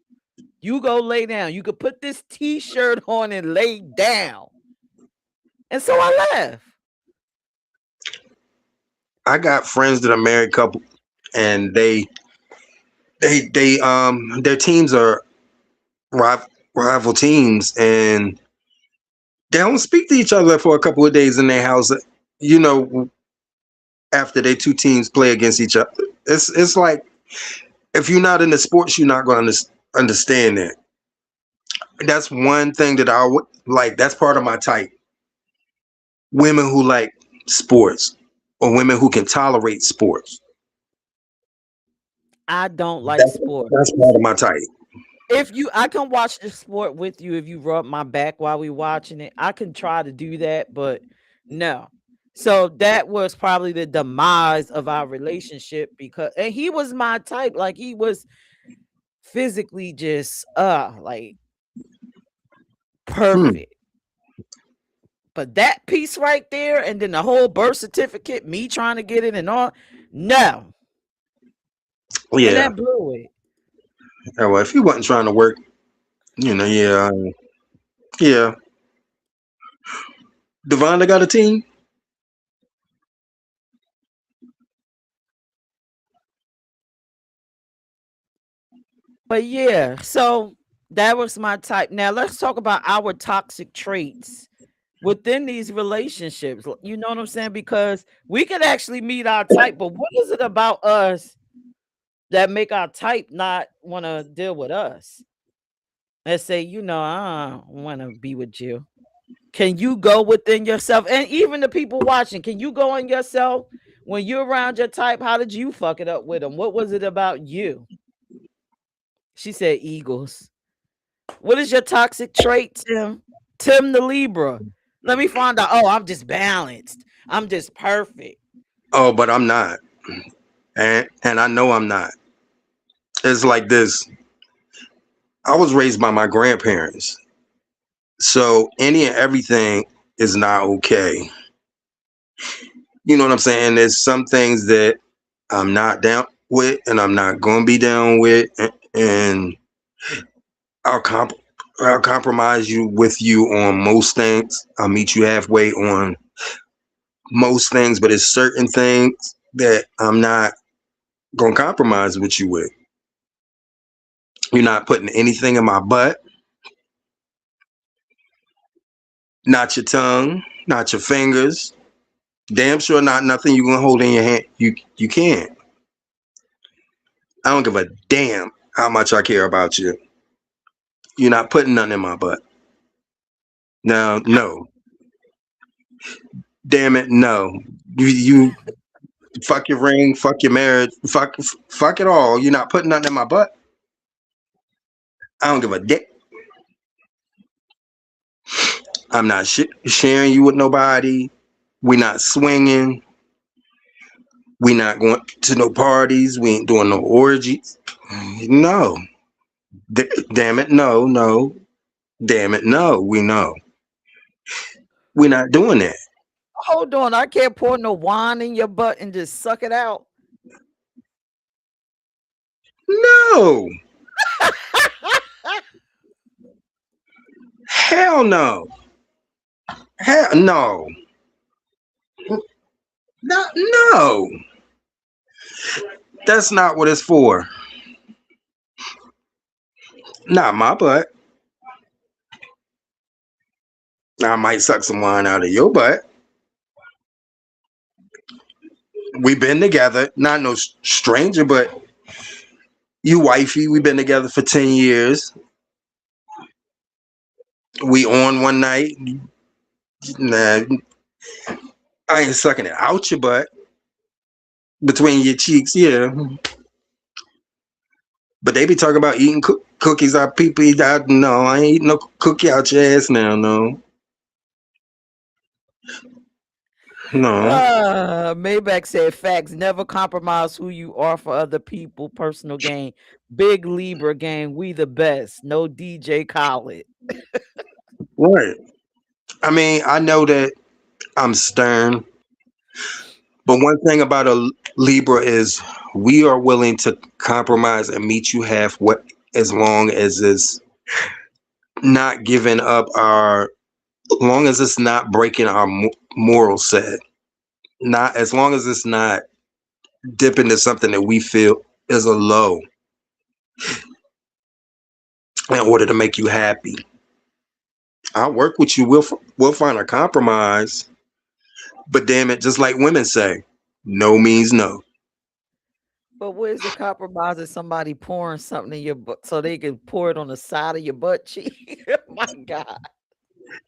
you go lay down. You could put this t-shirt on and lay down. And so I left. I got friends that are married couple, and their teams are rival teams, and they don't speak to each other for a couple of days in their house. You know, after their two teams play against each other, it's like if you're not in the sports, you're not going to understand that. That's one thing that I would like. That's part of my type. Women who like sports, or women who can tolerate sports. I don't like That's sports. that's part of my type. I can watch the sport with you if you rub my back while we watching it. I can try to do that, but no. So that was probably the demise of our relationship and he was my type. Like he was physically just like Hmm. perfect. But that piece right there, and then the whole birth certificate, me trying to get it and all, No. And Yeah. that blew it. Yeah, well, if he wasn't trying to work, yeah, yeah. Devonda got a team. But yeah, so that was my type. Now let's talk about our toxic traits within these relationships. You know what I'm saying? Because we could actually meet our type, but what is it about us that make our type not want to deal with us? Let's say, I don't want to be with you. Can you go within yourself? And even the people watching, can you go on yourself when you're around your type? How did you fuck it up with them? What was it about you? She said Eagles. What is your toxic trait, Tim? Tim the Libra. Let me find out. Oh, I'm just balanced. I'm just perfect. Oh, but I'm not, and I know I'm not. It's like this. I was raised by my grandparents, so any and everything is not okay. You know what I'm saying? There's some things that I'm not down with, and I'm not gonna be down with, and I'll comp I'll compromise you on most things. I'll meet you halfway on most things, but it's certain things that I'm not gonna compromise with you with. You're not putting anything in my butt, not your tongue, not your fingers. Damn sure not nothing you gonna hold in your hand. You can't. I don't give a damn how much I care about you. You're not putting nothing in my butt. No, no. Damn it, no. You fuck your ring, fuck your marriage, fuck it all. You're not putting nothing in my butt. I don't give a dick. I'm not sharing you with nobody. We not swinging. We not going to no parties. We ain't doing no orgies. No. Damn it, no, no. Damn it, no. We know. We not doing that. Hold on. I can't pour no wine in your butt and just suck it out. No. Hell no. Hell no. No, no. That's not what it's for. Not my butt. I might suck some wine out of your butt. We've been together, not no stranger, but you wifey. We've been together for 10 years. We on one night. Nah, I ain't sucking it out your butt. Between your cheeks, yeah. But they be talking about eating cookies out people. No, I ain't eating no cookie out your ass now, no. No. Maybach said facts. Never compromise who you are for other people. Personal gain. Big Libra gang. We the best. No DJ Khaled. Right. I mean, I know that I'm stern, but one thing about a Libra is we are willing to compromise and meet you halfway as long as it's not giving up our, long as it's not breaking our moral set. Not as long as it's not dipping into something that we feel is a low in order to make you happy. I'll work with you. We'll find a compromise. But damn it, just like women say, no means no. But where's the compromise of somebody pouring something in your butt so they can pour it on the side of your butt cheek? My God.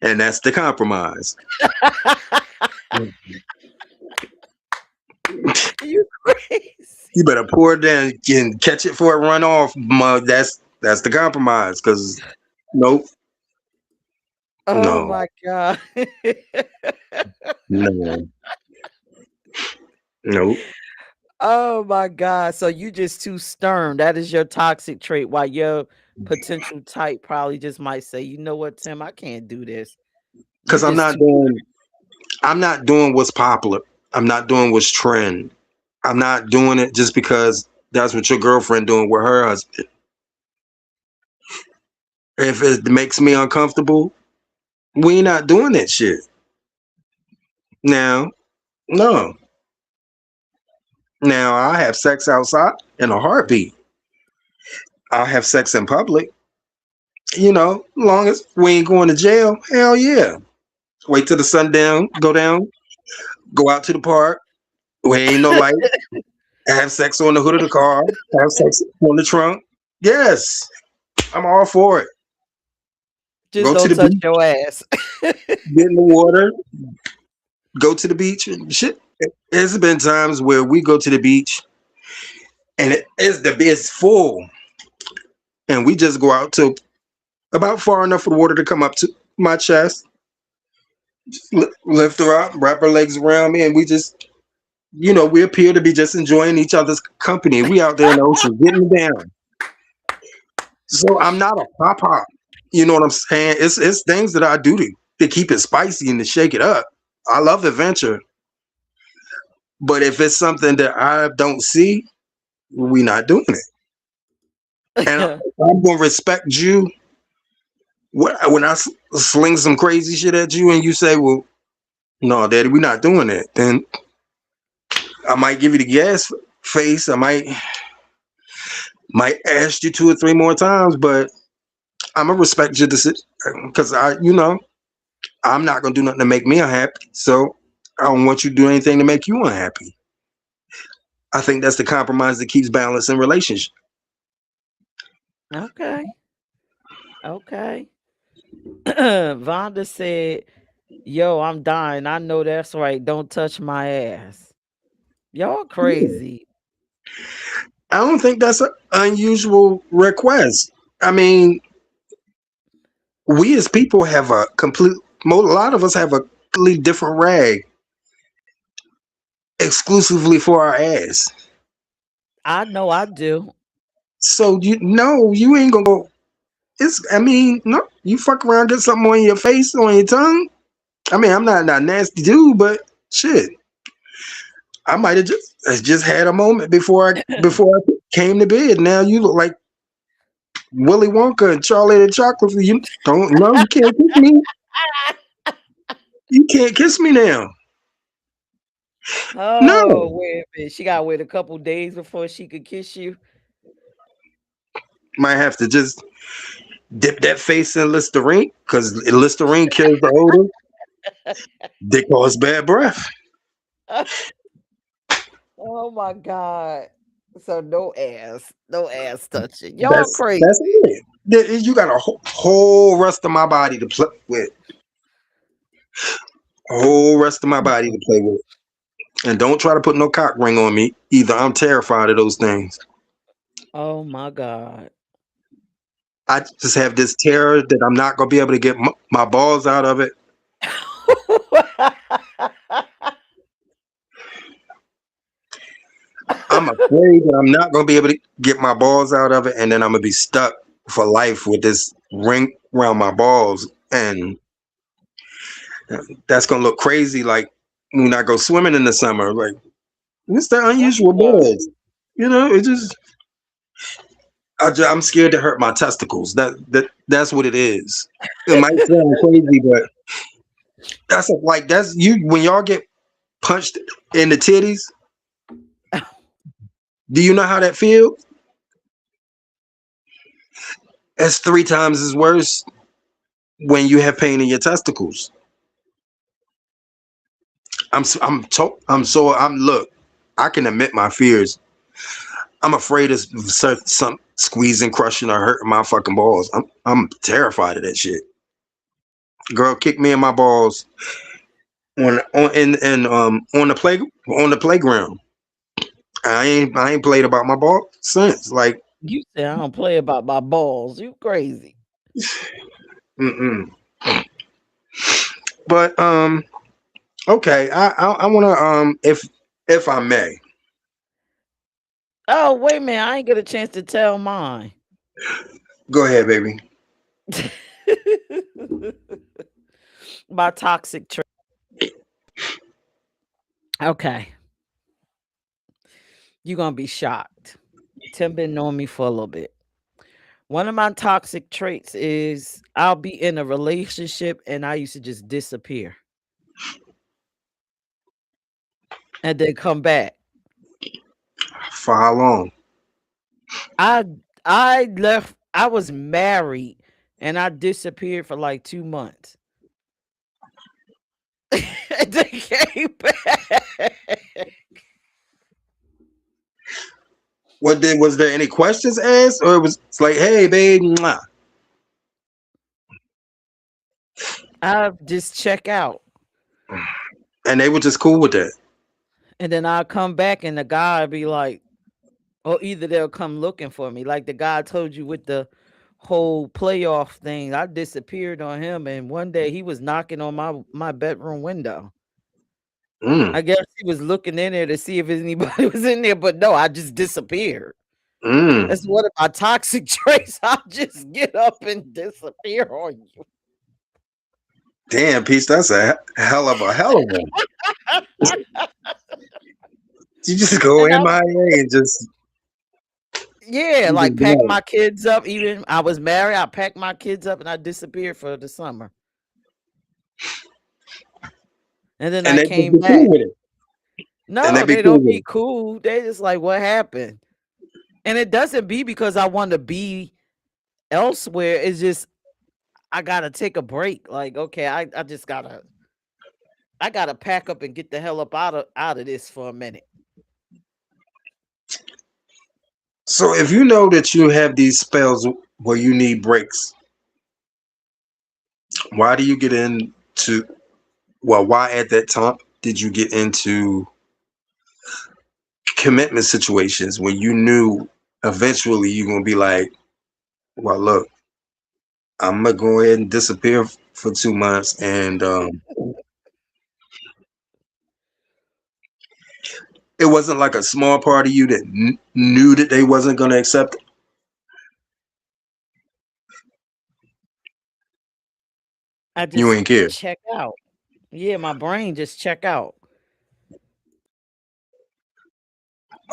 And that's the compromise. You crazy. You better pour it down and catch it before it run off. That's the compromise. Cause nope. Oh No. my God. No. Nope. Oh my God. So you just too stern. That is your toxic trait. While your potential type probably just might say, you know what, Tim, I can't do this. You Cause just too I'm not doing what's popular. I'm not doing what's trend. I'm not doing it just because that's what your girlfriend doing with her husband. If it makes me uncomfortable, we not doing that shit. Now, no. Now I have sex outside in a heartbeat. I'll have sex in public. Long as we ain't going to jail, hell yeah. Wait till the sun down, go down, go out to the park. We ain't no light. Have sex on the hood of the car. Have sex on the trunk. Yes, I'm all for it. Just Go to don't the touch beach, your ass. get in the water, go to the beach. Shit. There's been times where we go to the beach and it's full, and we just go out to about far enough for the water to come up to my chest, lift her up, wrap her legs around me, and we just, we appear to be just enjoying each other's company. We out there in the ocean getting down. So I'm not a pop. You know what I'm saying? It's things that I do to keep it spicy and to shake it up. I love adventure, but if it's something that I don't see, we not doing it. And I'm gonna respect you when I sling some crazy shit at you, and you say, "Well, no, Daddy, we not doing it." Then I might give you the gas face. I might ask you 2 or 3 more times, but I'm gonna respect your decision because I'm not gonna do nothing to make me unhappy. So I don't want you to do anything to make you unhappy. I think that's the compromise that keeps balance in relationship. Okay. Okay. Vonda said, "Yo, I'm dying. I know that's right. Don't touch my ass." Y'all crazy. I don't think that's an unusual request. I mean, we as people have a lot of us have a completely different rag exclusively for our ass. I know I do. So you ain't gonna go. No, you fuck around, get something on your face, on your tongue. I mean, I'm not nasty dude, but shit, I might have just had a moment before I came to bed. Now you look like Willy Wonka and Charlie and the Chocolate. You don't no, you can't kiss me. You can't kiss me now. Oh, No, wait a minute. She got to wait a couple days before she could kiss you. might have to just dip that face in Listerine because Listerine kills the odor. They cause bad breath. Oh my God. So no ass touching. Y'all That's crazy. it. You got a whole rest of my body to play with. Whole rest of my body to play with. And don't try to put no cock ring on me either. I'm terrified of those things. Oh my God. I just have this terror that I'm not gonna be able to get my balls out of it. I'm afraid that I'm not gonna be able to get my balls out of it, and then I'm gonna be stuck for life with this ring around my balls, and that's gonna look crazy. Like when I go swimming in the summer, like what's that unusual buzz? It just I'm scared to hurt my testicles. That's what it is. It might sound crazy, but that's you when y'all get punched in the titties. Do you know how that feels? It's 3 times as worse when you have pain in your testicles. Look. I can admit my fears. I'm afraid of some squeezing, crushing, or hurting my fucking balls. I'm terrified of that shit. Girl, kick me in my balls on the playground. I ain't played about my balls since. Like, You said I don't play about my balls. You crazy. mm-mm. But okay. I want to if I may. Oh, wait a minute. I ain't get a chance to tell mine. Go ahead, baby. My toxic trait. Okay. You're gonna be shocked. Tim been knowing me for a little bit. One of my toxic traits is I'll be in a relationship and I used to just disappear and then come back. For how long? I I left. I was married and I disappeared for like 2 months. And they came back. Was there any questions asked, or it's like, hey, babe, mwah. I just check out. And they were just cool with that? And then I'll come back and the guy be like, or either they'll come looking for me. Like the guy I told you with the whole playoff thing. I disappeared on him and one day he was knocking on my bedroom window. Mm, I guess he was looking in there to see if anybody was in there, but no, I just disappeared. mm. That's one of my toxic traits. I'll just get up and disappear on you. Damn, Peach, that's a hell of one. You just go And I MIA and just yeah, you like just pack go. my kids up. Even I was married, I packed my kids up and I disappeared for the summer. And then And I they just came be cool back. with it. And they No, be they cool don't be with it. cool. They just like, what happened? And it doesn't be because I want to be elsewhere. It's just I gotta take a break. Like, okay, I just gotta pack up and get the hell up out of this for a minute. So if you know that you have these spells where you need breaks, why do you get into why at that time did you get into commitment situations when you knew eventually you're gonna be like, well, look, I'm gonna go ahead and disappear for 2 months, and it wasn't like a small part of you that knew that they wasn't gonna accept it. I You just ain't care. check out. Yeah, my brain just check out.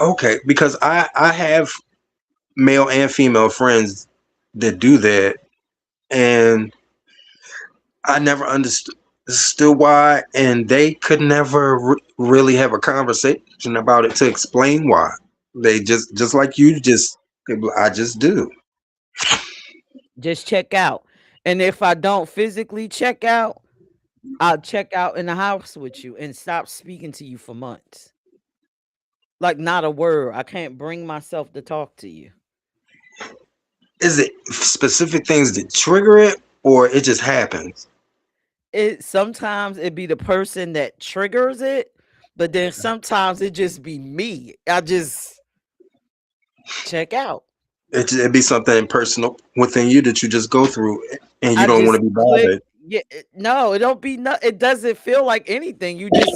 Okay, because I have male and female friends that do that, and I never understood why, and they could never really have a conversation about it to explain why. They just like you, I just do. Just check out. And if I don't physically check out, I'll check out in the house with you and stop speaking to you for months. Like not a word. I can't bring myself to talk to you. Is it specific things that trigger it, or it just happens? It sometimes it be the person that triggers it, but then sometimes it just be me. I just check out. It'd be something personal within you that you just go through, and you I don't want just to be click. bothered. Yeah, no, it don't be no, it doesn't feel like anything. You just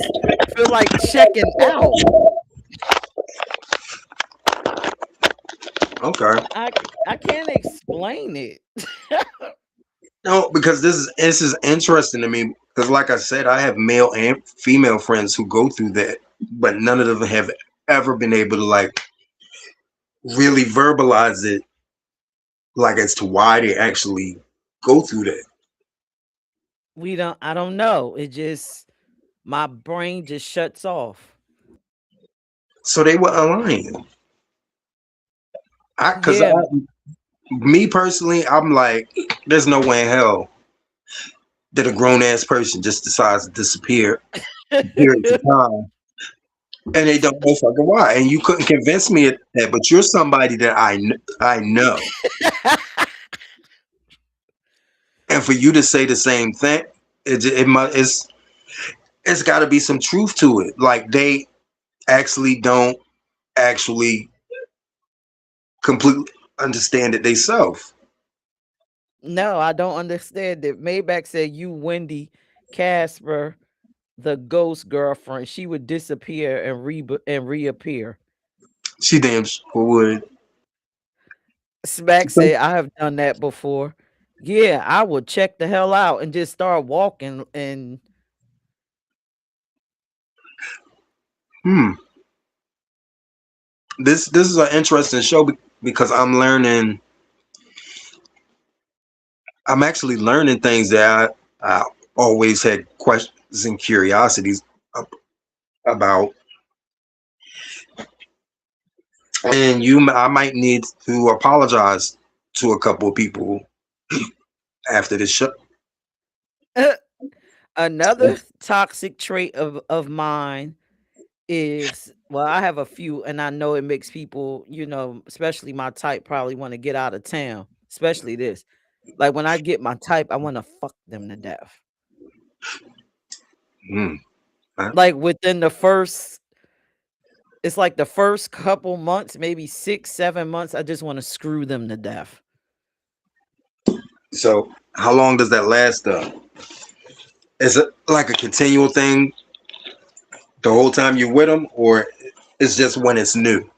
feel like checking out. Okay. I I can't explain it. No, because this is interesting to me. Because, like I said, I have male and female friends who go through that, but none of them have ever been able to like really verbalize it, like as to why they actually go through that. I don't know. It just my brain just shuts off. So they were aligned. Because Yeah. me personally, I'm like, there's no way in hell that a grown ass person just decides to disappear periods of time, and they don't know fucking why. And you couldn't convince me of that, but you're somebody that I know, and for you to say the same thing, it's got to be some truth to it. Like they actually don't actually completely understand it themselves. No, I don't understand it. Maybach said you, Wendy Casper, the ghost girlfriend. She would disappear and reappear. She damn sure would. Smack said I have done that before. Yeah, I would check the hell out and just start walking and Hmm. this is an interesting show because I'm actually learning things that I always had questions and curiosities about, and I might need to apologize to a couple of people after this show. Another toxic trait of mine is, well, I have a few, and I know it makes people, especially my type, probably want to get out of town. Especially this, like when I get my type, I want to fuck them to death. Mm. Like within the first, it's like the first couple months, maybe 6, 7 months, I just want to screw them to death. So how long does that last though? Is it like a continual thing the whole time you're with them, or it's just when it's new?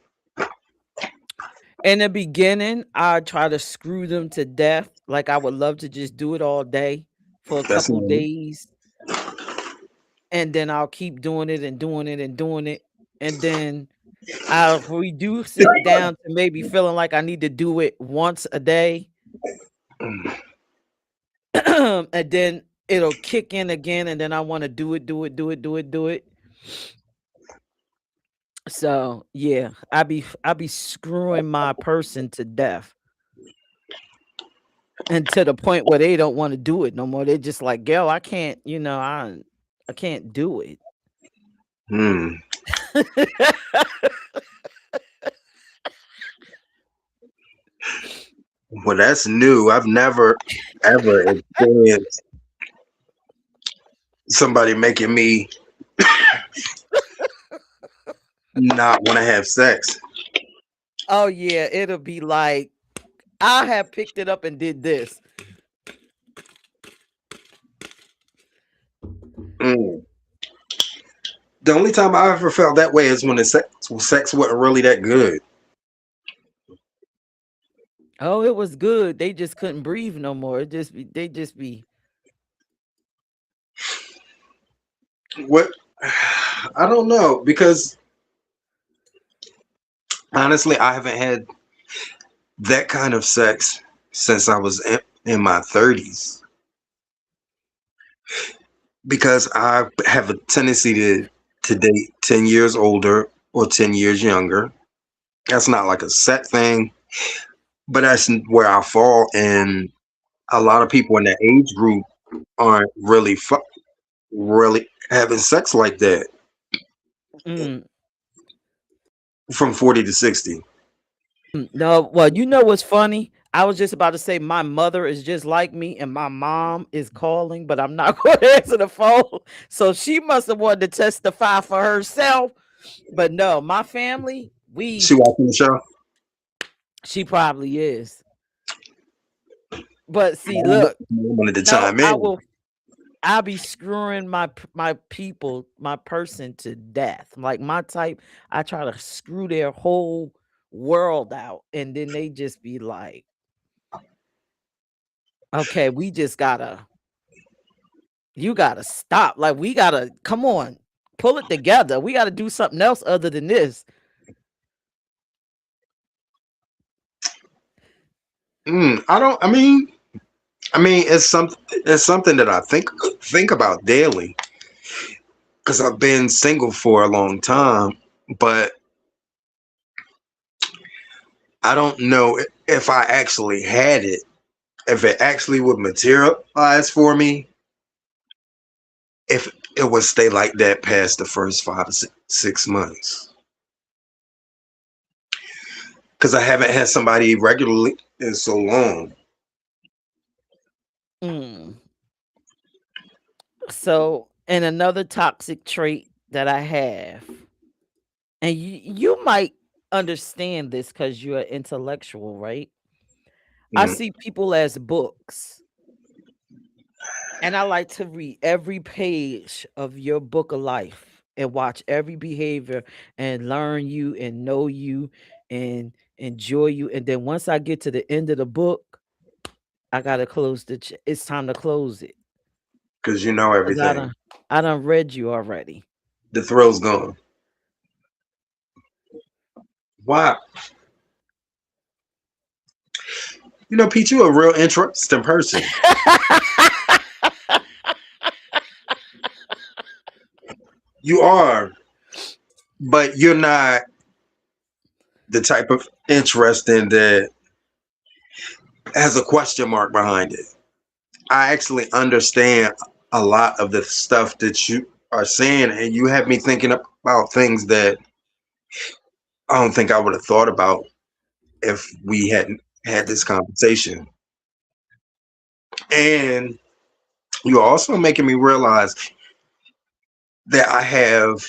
In the beginning, I try to screw them to death. Like I would love to just do it all day for a That's couple new. days, and then I'll keep doing it and doing it and doing it, and then I'll reduce it down to maybe feeling like I need to do it once a day, Mm. and then it'll kick in again, and then I want to do it, do it, do it, do it, do it. So yeah, I be screwing my person to death, and to the point where they don't want to do it no more. They're just like, "Girl, I can't, I can't do it." Mm. Well, that's new. I've never ever experienced somebody making me not want to have sex. Oh yeah, it'll be like I have picked it up and did this. Mm. The only time I ever felt that way is when the sex wasn't really that good. Oh, it was good. They just couldn't breathe no more. They just be. What? I don't know, because honestly, I haven't had that kind of sex since I was in my 30s, because I have a tendency to date 10 years older or 10 years younger. That's not like a set thing, but that's where I fall. And a lot of people in that age group aren't really having sex like that Mm, from 40 to 60. no, well, you know what's funny? I was just about to say my mother is just like me, and my mom is calling, but I'm not going to answer the phone. So she must have wanted to testify for herself. But no, my family, She watching the show? she probably is. But see, I look, wanted to no, chime in I'll be screwing my people, my person to death. Like my type, I try to screw their whole world out, and then they just be like, "Okay, you gotta stop. Like we gotta come on, pull it together. We gotta do something else other than this." I don't. It's something that I think about daily, because I've been single for a long time, but I don't know if I actually had it, if it actually would materialize for me, if it would stay like that past the first 5 or 6 months. Because I haven't had somebody regularly in so long. Mm. So, and another toxic trait that I have, and you might understand this because you're intellectual, right? I Mm. see people as books, and I like to read every page of your book of life and watch every behavior and learn you and know you and enjoy you. And then once I get to the end of the book, I gotta close it's time to close it Because you know because everything. I done read you already. The thrill's gone. Wow. You know, Pete, you're a real interesting person. You are, but you're not the type of interesting that has a question mark behind it. I actually understand a lot of the stuff that you are saying, and you have me thinking about things that I don't think I would have thought about if we hadn't had this conversation. And you're also making me realize that I have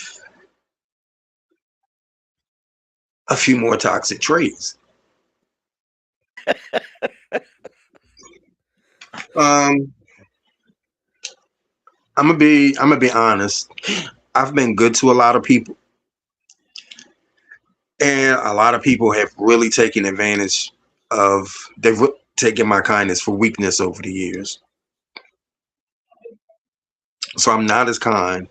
a few more toxic traits. Um, I'm gonna be honest. I've been good to a lot of people, and a lot of people have really taken advantage of. Taken my kindness for weakness over the years. So I'm not as kind,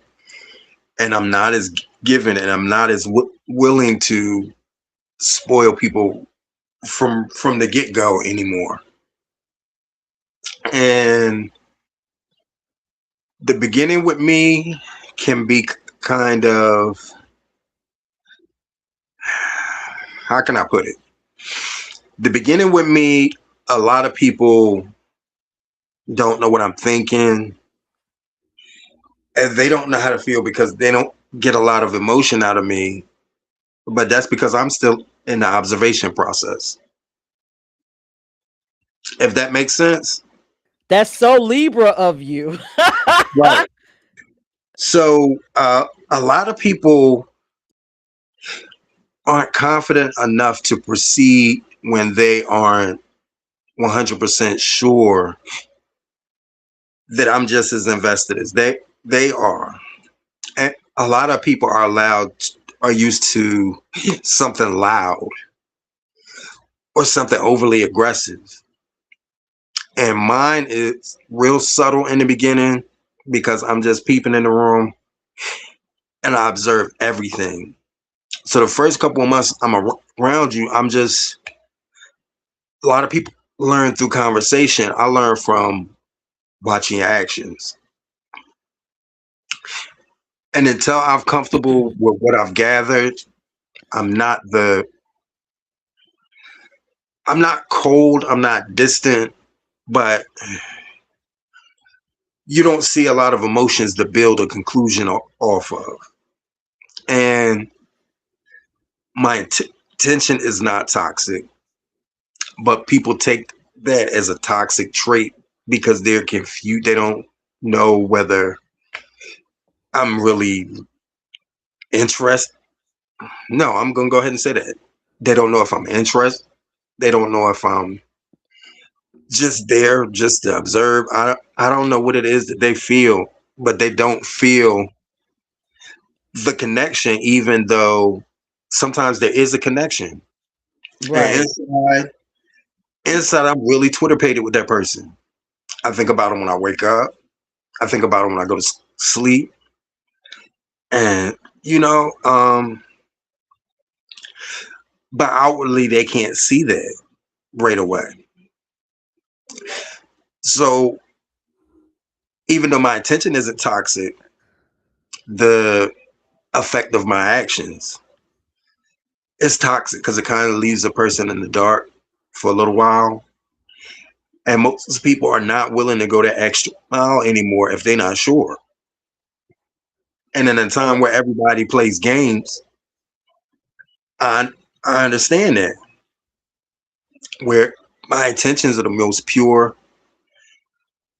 and I'm not as giving, and I'm not as willing to spoil people from the get go anymore. And the beginning with me can be kind of, how can I put it? The beginning with me, a lot of people don't know what I'm thinking, and they don't know how to feel because they don't get a lot of emotion out of me. But that's because I'm still in the observation process. If that makes sense. That's so Libra of you. Right. So a lot of people aren't confident enough to proceed when they aren't 100% sure that I'm just as invested as they are. And a lot of people are used to something loud or something overly aggressive. And mine is real subtle in the beginning because I'm just peeping in the room and I observe everything. So the first couple of months I'm around you, I'm just, a lot of people learn through conversation. I learn from watching your actions. And until I'm comfortable with what I've gathered, I'm not the I'm not cold, I'm not distant, but you don't see a lot of emotions to build a conclusion off of. And my intention is not toxic, but people take that as a toxic trait because they're confused. They don't know whether I'm really interested. No, I'm gonna go ahead and say that. They don't know if I'm interested. They don't know if I'm just there just to observe. I don't know what it is that they feel, but they don't feel the connection, even though sometimes there is a connection. And Right. inside I'm really Twitter pated with that person. I think about them when I wake up. I think about them when I go to sleep. And you know, but outwardly they can't see that right away. So even though my intention isn't toxic, the effect of my actions is toxic because it kind of leaves a person in the dark for a little while. And most people are not willing to go that extra mile anymore if they're not sure. And in a time where everybody plays games, I I understand that. Where my intentions are the most pure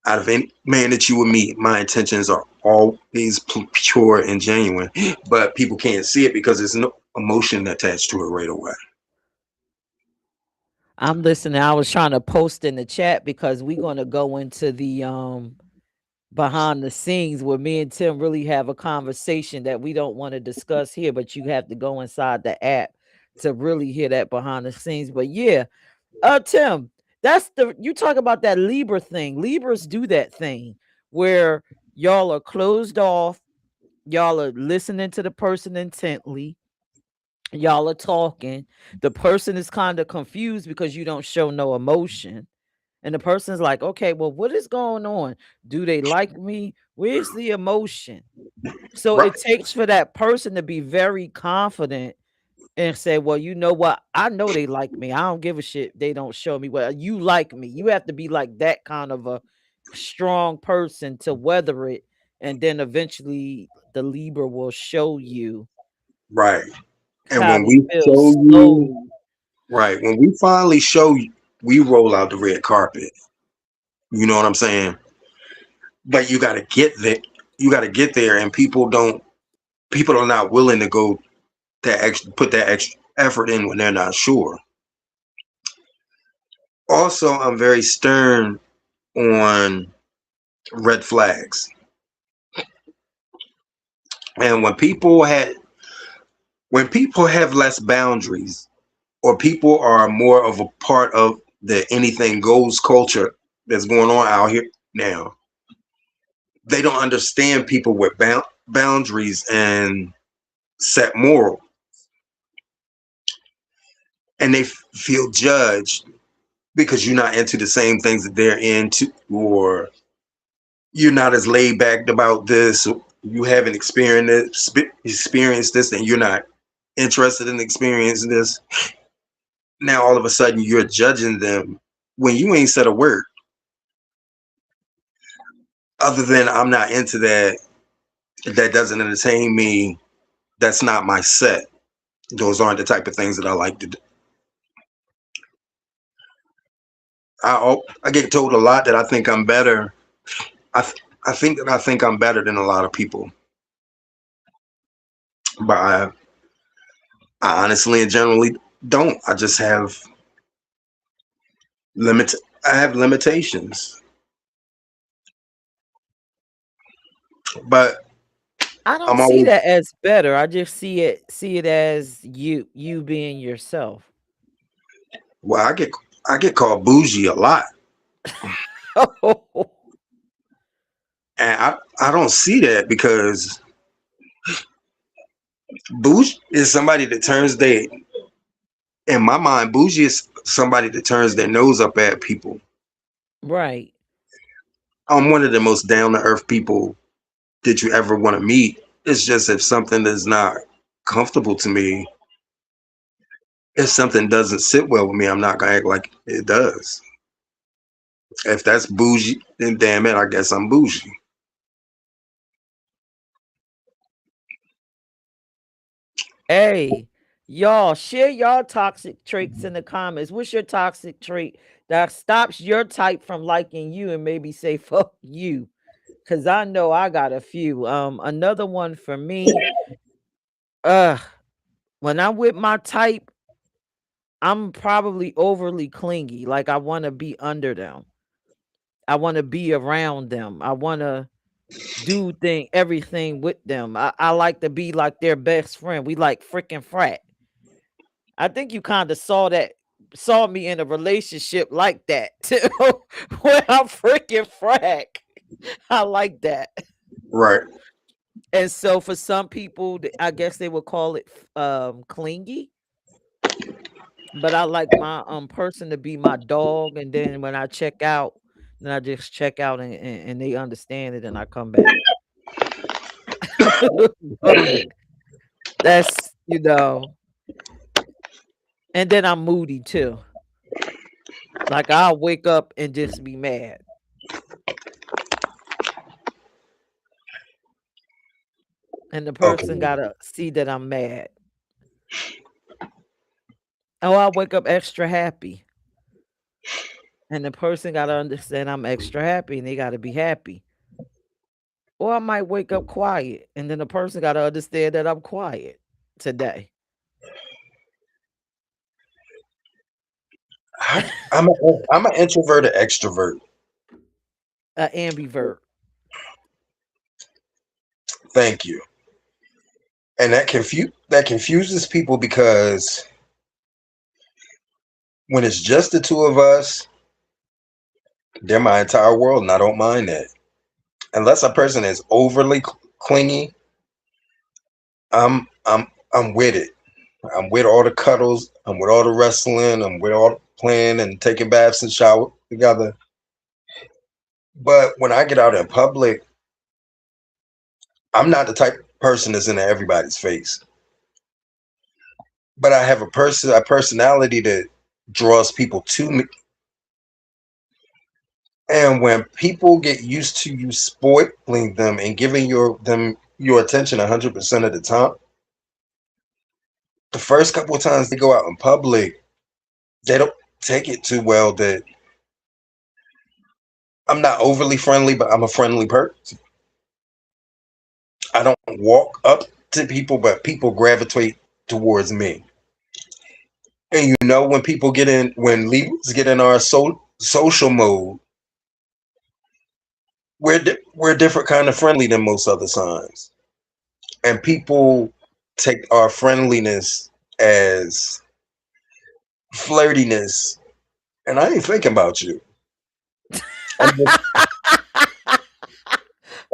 out of any man that you would meet, my intentions are always pure and genuine. But people can't see it because there's no emotion attached to it right away. I'm listening. I was trying to post in the chat because we're gonna go into the behind the scenes where me and Tim really have a conversation that we don't want to discuss here, but you have to go inside the app to really hear that behind the scenes. But yeah, Tim, that's the you talk about that Libra thing. Libras do that thing where y'all are closed off, y'all are listening to the person intently, Y'all are talking. The person is kind of confused because you don't show no emotion. And the person's like, okay, well, what is going on? Do they like me? Where's the emotion? So Right, it takes for that person to be very confident and say, well, you know what? I know they like me. I don't give a shit. They don't show me. Well, you like me. You have to be like that kind of a strong person to weather it. And then eventually the Libra will show you right. And how when they we feel show you, slowly. right, when we finally show you, we roll out the red carpet. You know what I'm saying? But you got to get there. You got to get there, and people are not willing to go that extra, put that extra effort in when they're not sure. Also, I'm very stern on red flags. And when people have less boundaries, or people are more of a part of the anything goes culture that's going on out here now, they don't understand people with boundaries and set moral, and they feel judged because you're not into the same things that they're into, or you're not as laid back about this, you haven't experienced this, and you're not interested in experiencing this. Now all of a sudden you're judging them when you ain't said a word other than I'm not into that, that doesn't entertain me, that's not my set, those aren't the type of things that I like to do. I get told a lot that I think I'm better. I think that I think I'm better than a lot of people, but I honestly and generally don't. I just have limit. I have limitations, but I don't I'm see always, that as better. I just see it as you being yourself. well. I get called bougie a lot, and I don't see that because bougie is somebody that turns their, in my mind, bougie is somebody that turns their nose up at people. Right. I'm one of the most down to earth people that you ever want to meet. It's just if something is not comfortable to me, if something doesn't sit well with me, I'm not gonna act like it does. If that's bougie, then damn it, I guess I'm bougie. Hey, y'all, share y'all toxic traits in the comments. What's your toxic trait that stops your type from liking you and maybe say fuck you? Cause I know I got a few. Another one for me, uh, when I'm with my type, I'm probably overly clingy. Like I want to be under them. I want to be around them. I want to do everything with them. I like to be like their best friend. We like freaking frat. I think you kind of saw me in a relationship like that too. When I'm freaking frack. I like that. Right. And so for some people, I guess they would call it clingy. But I like my person to be my dog, and then when I check out, then I just check out and they understand it and I come back. But that's and then I'm moody too. Like I'll wake up and just be mad. And the person Okay. gotta see that I'm mad. Oh, I wake up extra happy. And the person gotta understand I'm extra happy and they gotta be happy. Or I might wake up quiet and then the person gotta understand that I'm quiet today. I'm an introverted extrovert. A ambivert. Thank you. And that confuses people because when it's just the two of us, they're my entire world, and I don't mind that. Unless a person is overly clingy, I'm with it. I'm with all the cuddles. I'm with all the wrestling. I'm with all the playing and taking baths and shower together. But when I get out in public, I'm not the type of person that's in everybody's face. But I have a personality that draws people to me. And when people get used to you spoiling them and giving them your attention 100% of the time, the first couple of times they go out in public, they don't take it too well that I'm not overly friendly, but I'm a friendly person. I don't walk up to people, but people gravitate towards me. And when people when Libras get in our social mode, we're a different kind of friendly than most other signs. And people take our friendliness as flirtiness. And I ain't thinking about you. I'm just,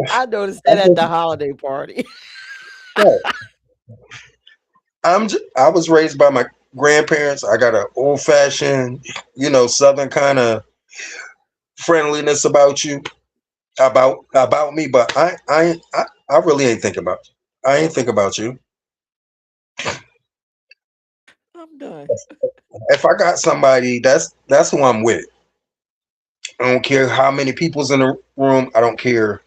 I noticed that I'm at the just, holiday party. I was raised by my grandparents. I got an old fashioned, Southern kind of friendliness about you, about me. But I really ain't thinking about you. I ain't think about you. I'm done. If I got somebody, that's who I'm with. I don't care how many people's in the room. I don't care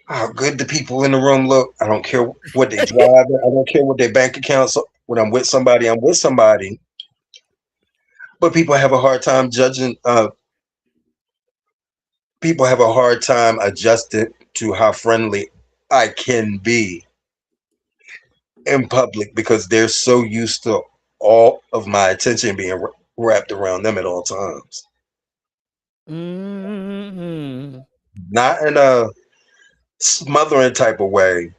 how good the people in the room look. I don't care what they drive. I don't care what their bank accounts. When I'm with somebody, I'm with somebody. But people have a hard time judging. People have a hard time adjusting to how friendly I can be in public because they're so used to all of my attention being wrapped around them at all times. Hmm. Not in a smothering type of way,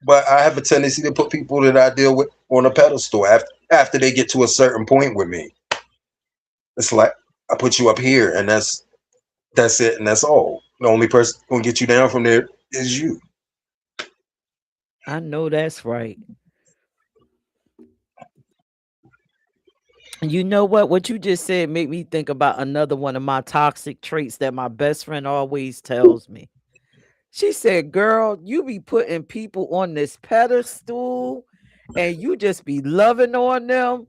but I have a tendency to put people that I deal with on a pedestal after they get to a certain point with me. It's like I put you up here, and that's it, and that's all. The only person gonna get you down from there is you. I know that's right. You know what? What you just said made me think about another one of my toxic traits that my best friend always tells me. She said, "Girl, you be putting people on this pedestal and you just be loving on them.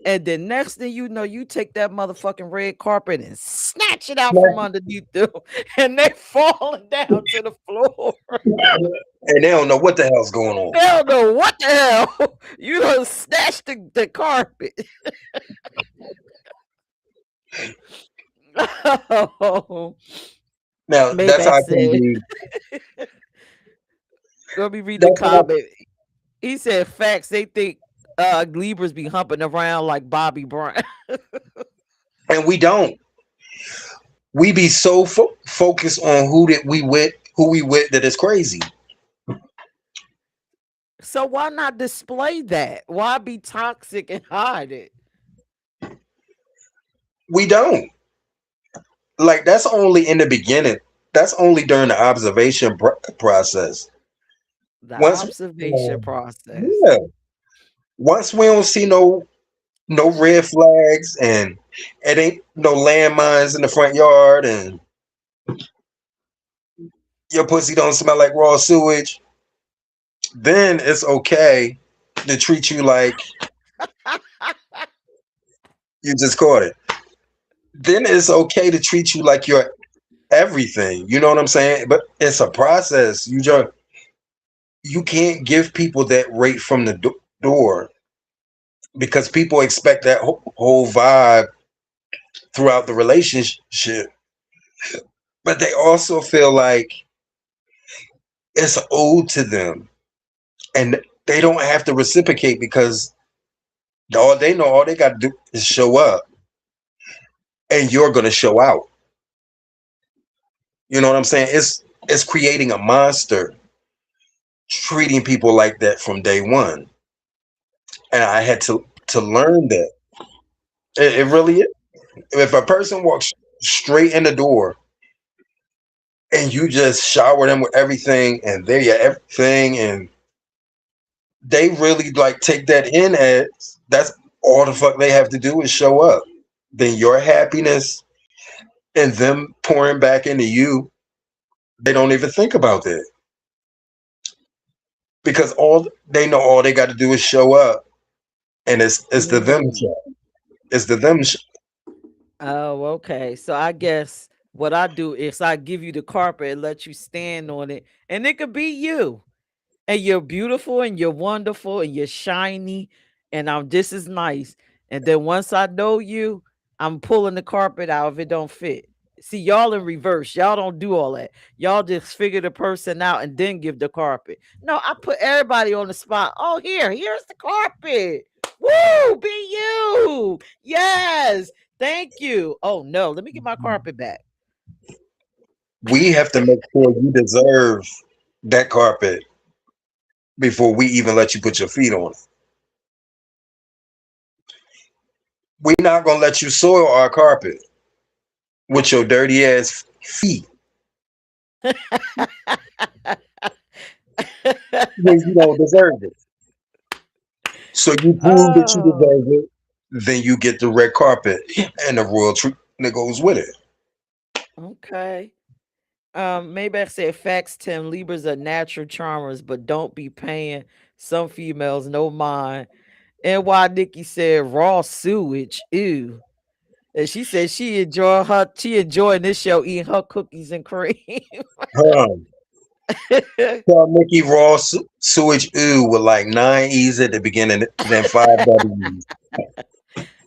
And the next thing you know, you take that motherfucking red carpet and snatch it out from underneath them, and they falling down to the floor. And they don't know what the hell's going They on. don't know what the hell. You done snatched the carpet." Oh, Now that's how Maybach I can said, be. let me read the That's how comment. He said, "Facts, they think Libras be humping around like Bobby Brown." and we don't. We be so focused on who we with that it's crazy. So why not display that? Why be toxic and hide it? We don't. Like that's only in the beginning. That's only during the observation process. The Once, observation process. yeah, once we don't see no red flags and it ain't no landmines in the front yard and your pussy don't smell like raw sewage, then it's okay to treat you like you just caught it. Then it's okay to treat you like you're everything. You know what I'm saying? But it's a process. You can't give people that rate from the door because people expect that whole vibe throughout the relationship, but they also feel like it's owed to them, and they don't have to reciprocate because all they got to do is show up, and you're going to show out. You know what I'm saying? It's creating a monster, treating people like that from day one, and I had to learn that. It really is. If a person walks straight in the door and you just shower them with everything and they're your everything and they really like take that in as that's all the fuck they have to do is show up. Then your happiness and them pouring back into you, they don't even think about that because all they got to do is show up, and it's the them Mm. show. It's the them. Oh, okay. So I guess what I do is I give you the carpet and let you stand on it, and it could be you. And you're beautiful and you're wonderful and you're shiny and this is nice. And then once I know you, I'm pulling the carpet out if it don't fit. See, y'all in reverse. Y'all don't do all that. Y'all just figure the person out and then give the carpet. No, I put everybody on the spot. Oh, here's the carpet. Woo, be you. Yes. Thank you. Oh no, let me get my carpet back. We have to make sure you deserve that carpet before we even let you put your feet on it. We're not gonna let you soil our carpet with your dirty ass feet when you don't deserve it. So you prove that you Oh, deserve it, then you get the red carpet and the royal treatment that goes with it. okay. Maybe I said facts, Tim. Libras are natural charmers, but don't be paying some females no mind. And why Nikki said raw sewage, ew. And she said she enjoying this show eating her cookies and cream. Huh. Tell Mickey Raw sewage ooh with like 9 E's at the beginning, then 5 W's.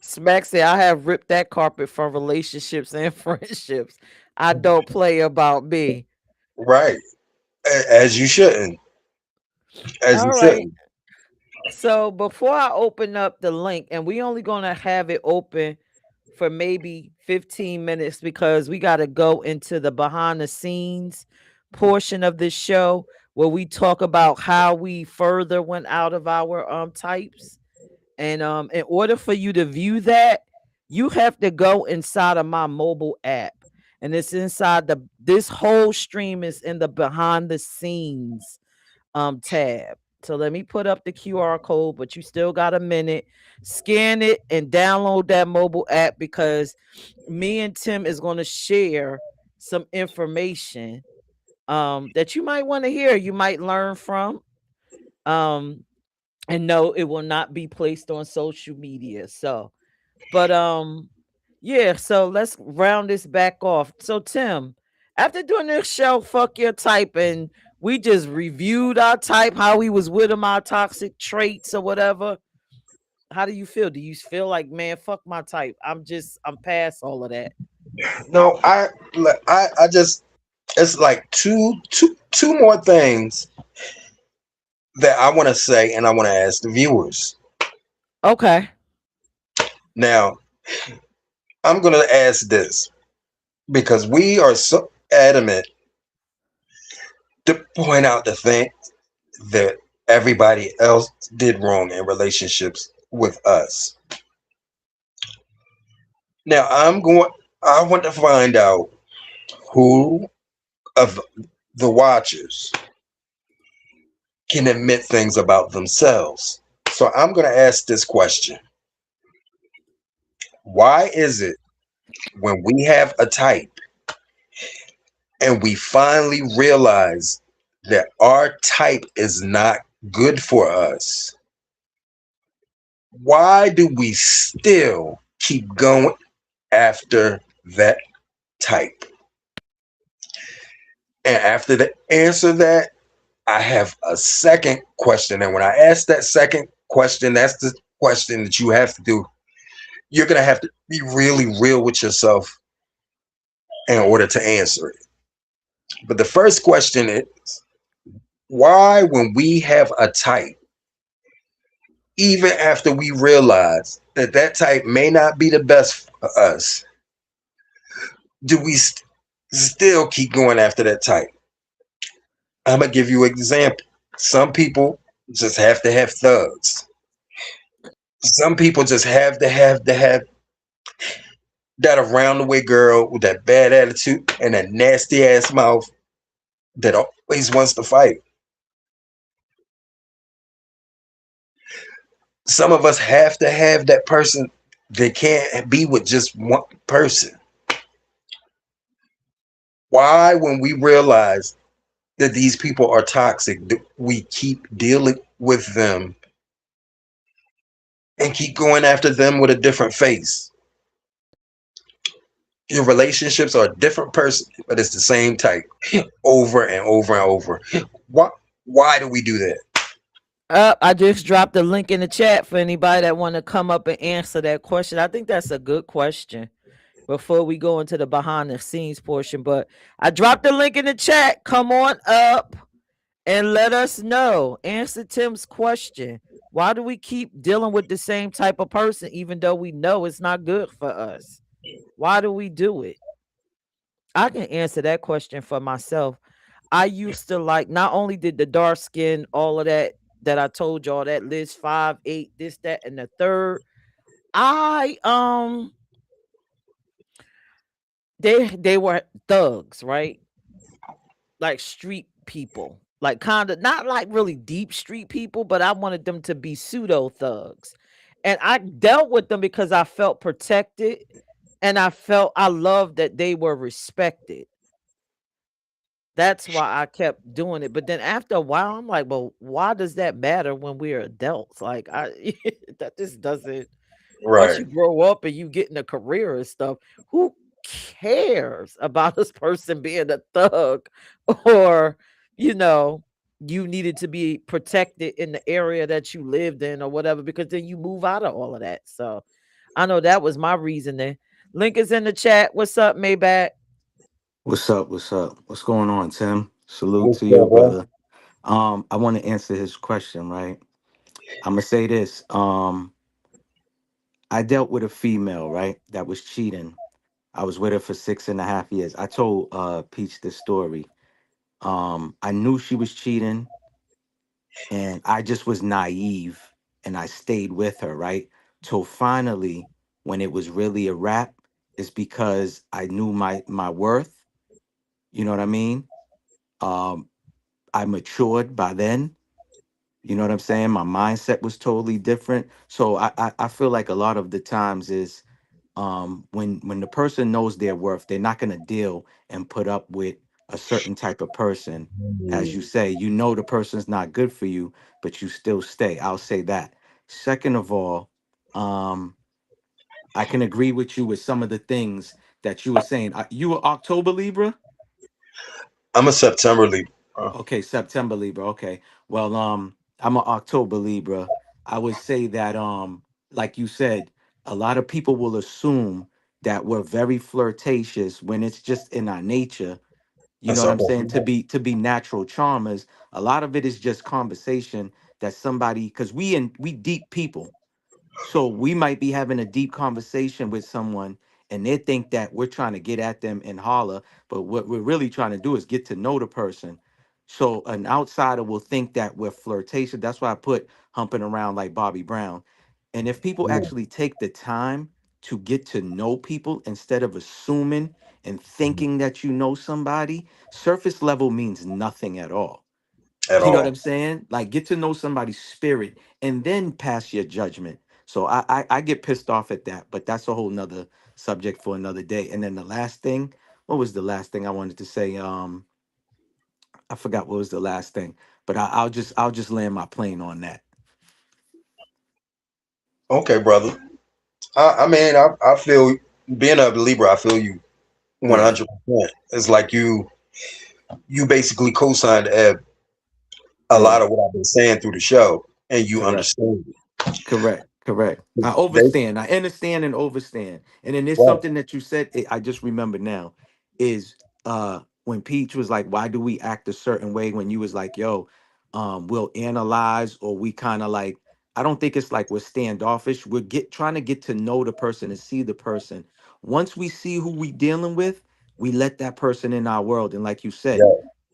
Smack said I have ripped that carpet from relationships and friendships. I don't play about me. Right. As you shouldn't. As you All right. shouldn't. So before I open up the link, and we only gonna have it open for maybe 15 minutes because we got to go into the behind the scenes portion of this show where we talk about how we further went out of our types. And in order for you to view that, you have to go inside of my mobile app. And it's inside this whole stream is in the behind the scenes tab. So let me put up the QR code, but you still got a minute. Scan it and download that mobile app because me and Tim is going to share some information that you might want to hear, you might learn from. Um and no, it will not be placed on social media. So, but yeah, so let's round this back off. So Tim, after doing this show, fuck your type, and we just reviewed our type, how we was with him, our toxic traits or whatever. How do you feel? Do you feel like, man, fuck my type? I'm past all of that. No, I just it's like two more things that I want to say and I want to ask the viewers. Okay. Now, I'm going to ask this because we are so adamant to point out the thing that everybody else did wrong in relationships with us. Now, I want to find out who of the watchers can admit things about themselves. So I'm going to ask this question. Why is it when we have a type and we finally realize that our type is not good for us, why do we still keep going after that type? And after the answer that, I have a second question. And when I ask that second question, that's the question that you have to do. You're going to have to be really real with yourself in order to answer it. But the first question is why, when we have a type, even after we realize that that type may not be the best for us, do we still keep going after that type? I'm going to give you an example. Some people just have to have thugs. Some people just have to have that around the way girl with that bad attitude and that nasty ass mouth that always wants to fight. some of us have to have that person. They can't be with just one person. Why, when we realize that these people are toxic, we keep dealing with them and keep going after them with a different face? Your relationships are a different person, but it's the same type over and over and over. Why? Why do we do that? I just dropped a link in the chat for anybody that want to come up and answer that question. I think that's a good question before we go into the behind the scenes portion. But I dropped the link in the chat. Come on up and let us know. Answer Tim's question. Why do we keep dealing with the same type of person even though we know it's not good for us? Why do we do it? I can answer that question for myself. I used to like, not only did the dark skin, all of that I told y'all, that list 5'8", this, that, and the third. I they were thugs, right? Like street people. Like kind of not like really deep street people, but I wanted them to be pseudo thugs. And I dealt with them because I felt protected and I loved that they were respected. That's why I kept doing it. But then after a while, I'm like, well, why does that matter when we're adults? Like, that just doesn't. Once Right, you grow up and you get in a career and stuff, who cares about this person being a thug or, you know, you needed to be protected in the area that you lived in or whatever, because then you move out of all of that. So I know that was my reasoning. Link is in the chat. What's up, Maybach? What's up? What's up? What's going on, Tim? Salute what's to you, up, bro? brother. I want to answer his question, right? I'm gonna say this. I dealt with a female, right, that was cheating. I was with her for 6.5 years. I told Peach this story. I knew she was cheating, and I just was naive, and I stayed with her, right? Till finally, when it was really a wrap, it's because I knew my worth. You know what I mean? Um, I matured by then. You know what I'm saying? My mindset was totally different. So I feel like a lot of the times is when the person knows their worth, they're not gonna deal and put up with a certain type of person. As you say, you know the person's not good for you, but you still stay. I'll say that. Second of all, um, I can agree with you with some of the things that you were saying. You were October Libra? I'm a September Libra. Okay, September Libra. Okay. Well, I'm an October Libra. I would say that like you said, a lot of people will assume that we're very flirtatious when it's just in our nature. You know That's what all. I'm saying? To be natural charmers. A lot of it is just conversation that somebody, because we deep people. So we might be having a deep conversation with someone and they think that we're trying to get at them and holler, but what we're really trying to do is get to know the person. So an outsider will think that we're flirtatious. That's why I put humping around like Bobby Brown. And if people actually take the time to get to know people instead of assuming and thinking that you know somebody, surface level means nothing at all. At You know what all. I'm saying? Like get to know somebody's spirit and then pass your judgment. So I get pissed off at that, but that's a whole nother subject for another day. And then the last thing, what was the last thing I wanted to say? I forgot what was the last thing, but I'll just land my plane on that. Okay, brother. I mean, I feel, being a Libra, I feel you Yeah, 100%. It's like you basically co-signed a lot yeah, of what I've been saying through the show, and you correct. understand Correct, correct. I it. overstand. I understand and overstand. And then there's Right. something that you said, I just remember now, is when Peach was like, why do we act a certain way, when you was like, yo, we'll analyze, or we kind of like, I don't think it's like we're standoffish. We're trying to get to know the person and see the person. Once we see who we dealing with, we let that person in our world. And like you said, Yeah.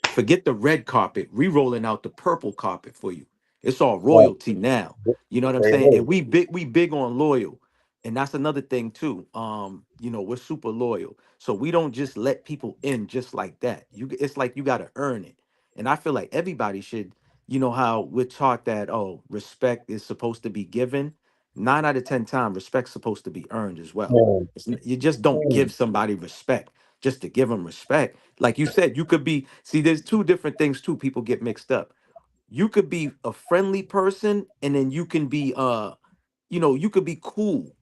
forget the red carpet, re-rolling out the purple carpet for you. It's all Right. royalty now. You know what I'm Hey, saying? hey. And we big on loyal. And that's another thing too. We're super loyal. So we don't just let people in just like that. It's like you gotta earn it. And I feel like everybody should you know how we're taught that, oh, respect is supposed to be given. 9 out of 10 times, respect's supposed to be earned as well. Mm, You just don't give somebody respect just to give them respect. Like you said, you could be, see, there's two different things too. People get mixed up. You could be a friendly person, and then you can be, you could be cool.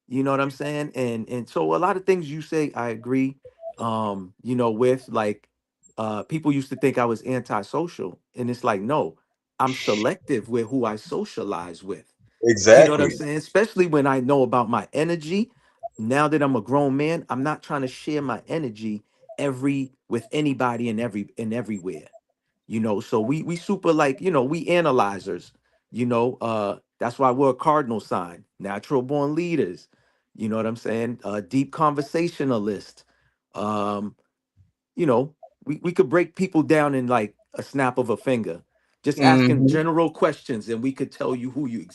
You know what I'm saying? And so a lot of things you say, I agree. With like, people used to think I was antisocial, and it's like, no, I'm selective with who I socialize with. You know what I'm exactly. saying? Especially when I know about my energy. Now that I'm a grown man, I'm not trying to share my energy every with anybody and everywhere. So we super, like, we analyzers. That's why we're a cardinal sign, natural born leaders. You know what I'm saying? Deep conversationalist. um you know we could break people down in like a snap of a finger, just asking Hmm. general questions, and we could tell you who you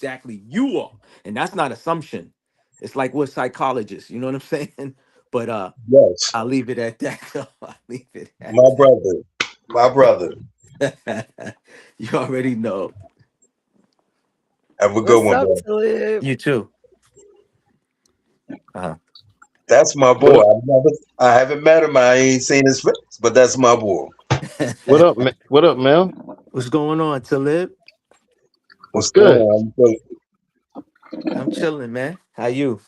are. And that's not assumption. It's like we're psychologists, you know what I'm saying? But Yes, I'll leave it at that. I'll leave it at my brother, my brother. that. You already know. Have a good What's one, up, bro. Talib? You too. uh That's my What boy. up? I haven't met him. I ain't seen his face, but that's my boy. What up? What up, Mel? What's going on, Talib? What's going Good. on? I'm chilling, man. How you?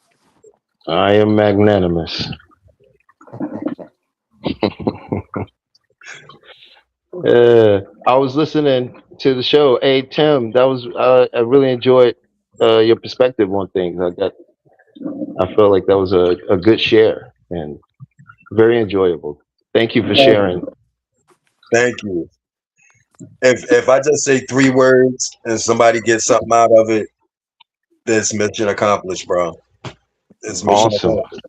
I am magnanimous. I was listening to the show. Hey, Tim, that was I really enjoyed your perspective on things. I felt like that was a good share and very enjoyable. Thank you for Thank sharing. you. Thank you. If I just say 3 words and somebody gets something out of it, this mission accomplished, bro. It's mission Awesome. accomplished.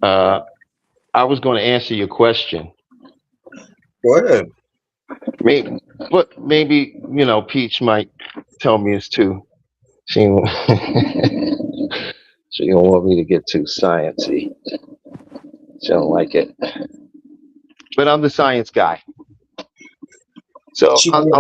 Uh, I was going to answer your question. Go ahead. Maybe, but maybe Peach might tell me it's too. She she don't want me to get too sciencey. She don't like it. But I'm the science guy, so She, I'll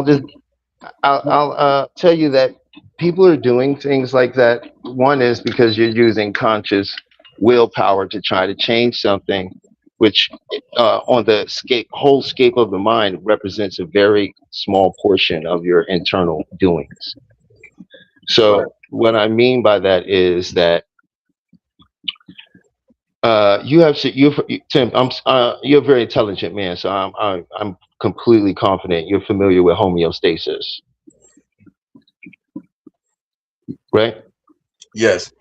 tell you that people are doing things like that. One is because you're using conscious willpower to try to change something, which on the whole scape of the mind represents a very small portion of your internal doings. right. So what I mean by that is that you have you Tim. You're a very intelligent man, so I'm completely confident you're familiar with homeostasis, right? Yes.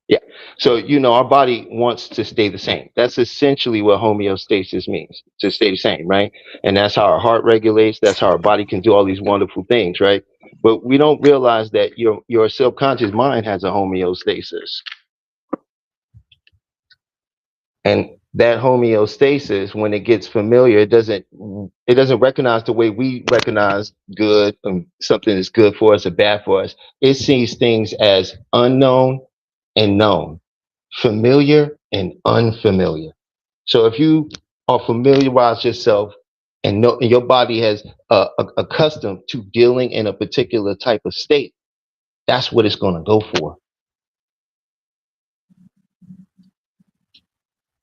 Yeah. So our body wants to stay the same. That's essentially what homeostasis means, to stay the same, right? And that's how our heart regulates. That's how our body can do all these wonderful things, right? But we don't realize that your subconscious mind has a homeostasis. And that homeostasis, when it gets familiar, it doesn't recognize the way we recognize good, something is good for us or bad for us. It sees things as unknown and known, familiar and unfamiliar. So if you are familiarize yourself and know, and your body has accustomed to dealing in a particular type of state, that's what it's going to go for.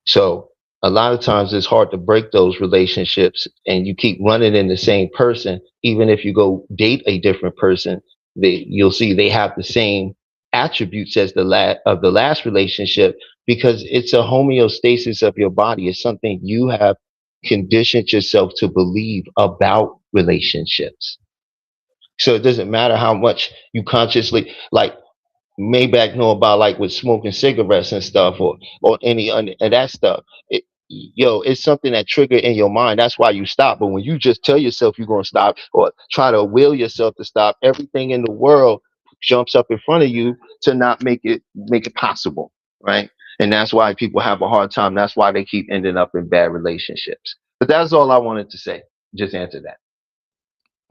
So a lot of times it's hard to break those relationships, and you keep running in the same person. Even if you go date a different person, you'll see they have the same attributes as the last relationship, because it's a homeostasis of your body. It's something you have conditioned yourself to believe about relationships. So it doesn't matter how much you consciously, like, Maybach know about, like, with smoking cigarettes and stuff, or any and that stuff. It's something that triggered in your mind. That's why you stop. But when you just tell yourself you're going to stop, or try to will yourself to stop, everything in the world jumps up in front of you to not make it possible, right? And that's why people have a hard time. That's why they keep ending up in bad relationships. But that's all I wanted to say. Just answer that.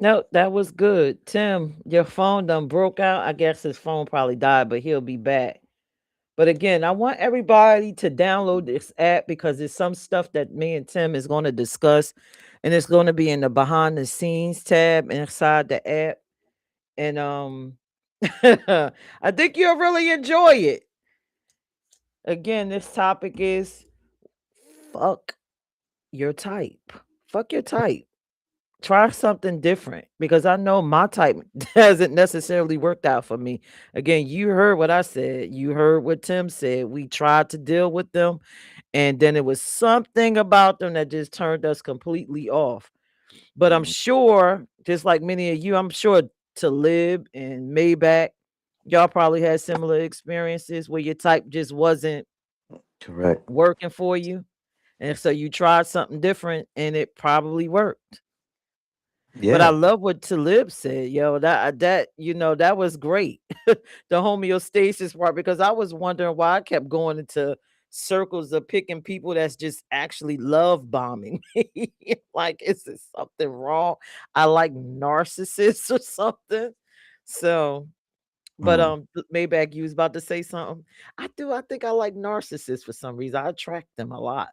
No, that was good. Tim, your phone done broke out. I guess his phone probably died, but he'll be back. But again, I want everybody to download this app because there's some stuff that me and Tim is going to discuss, and it's going to be in the behind the scenes tab inside the app. And I think you'll really enjoy it. Again, this topic is fuck your type. Fuck your type. Try something different because I know my type hasn't necessarily worked out for me. Again, you heard what I said. You heard what Tim said. We tried to deal with them, and then it was something about them that just turned us completely off. But I'm Mhm. sure, just like many of you, I'm sure Talib and Maybach, y'all probably had similar experiences where your type just wasn't Correct. working for you. And so you tried something different and it probably worked. But I Yeah. love what Talib said, yo. That was great. The homeostasis part, because I was wondering why I kept going into circles of picking people that's just actually love bombing me. Like, is there something wrong? I like narcissists or something. So, but Mm. Maybach, you was about to say something. I do. I think I like narcissists for some reason. I attract them a lot.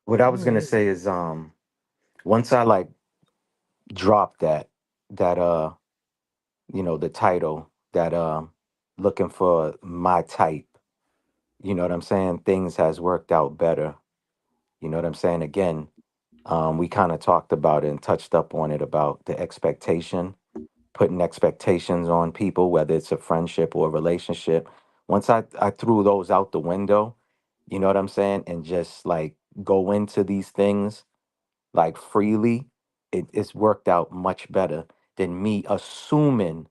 What I was gonna Mm. say is, once I like dropped that the title that looking for my type, you know what I'm saying? Things has worked out better. You know what I'm saying? Again, we kind of talked about it and touched up on it about the expectation, putting expectations on people, whether it's a friendship or a relationship. Once I threw those out the window, you know what I'm saying, and just like go into these things like freely, it's worked out much better than me assuming,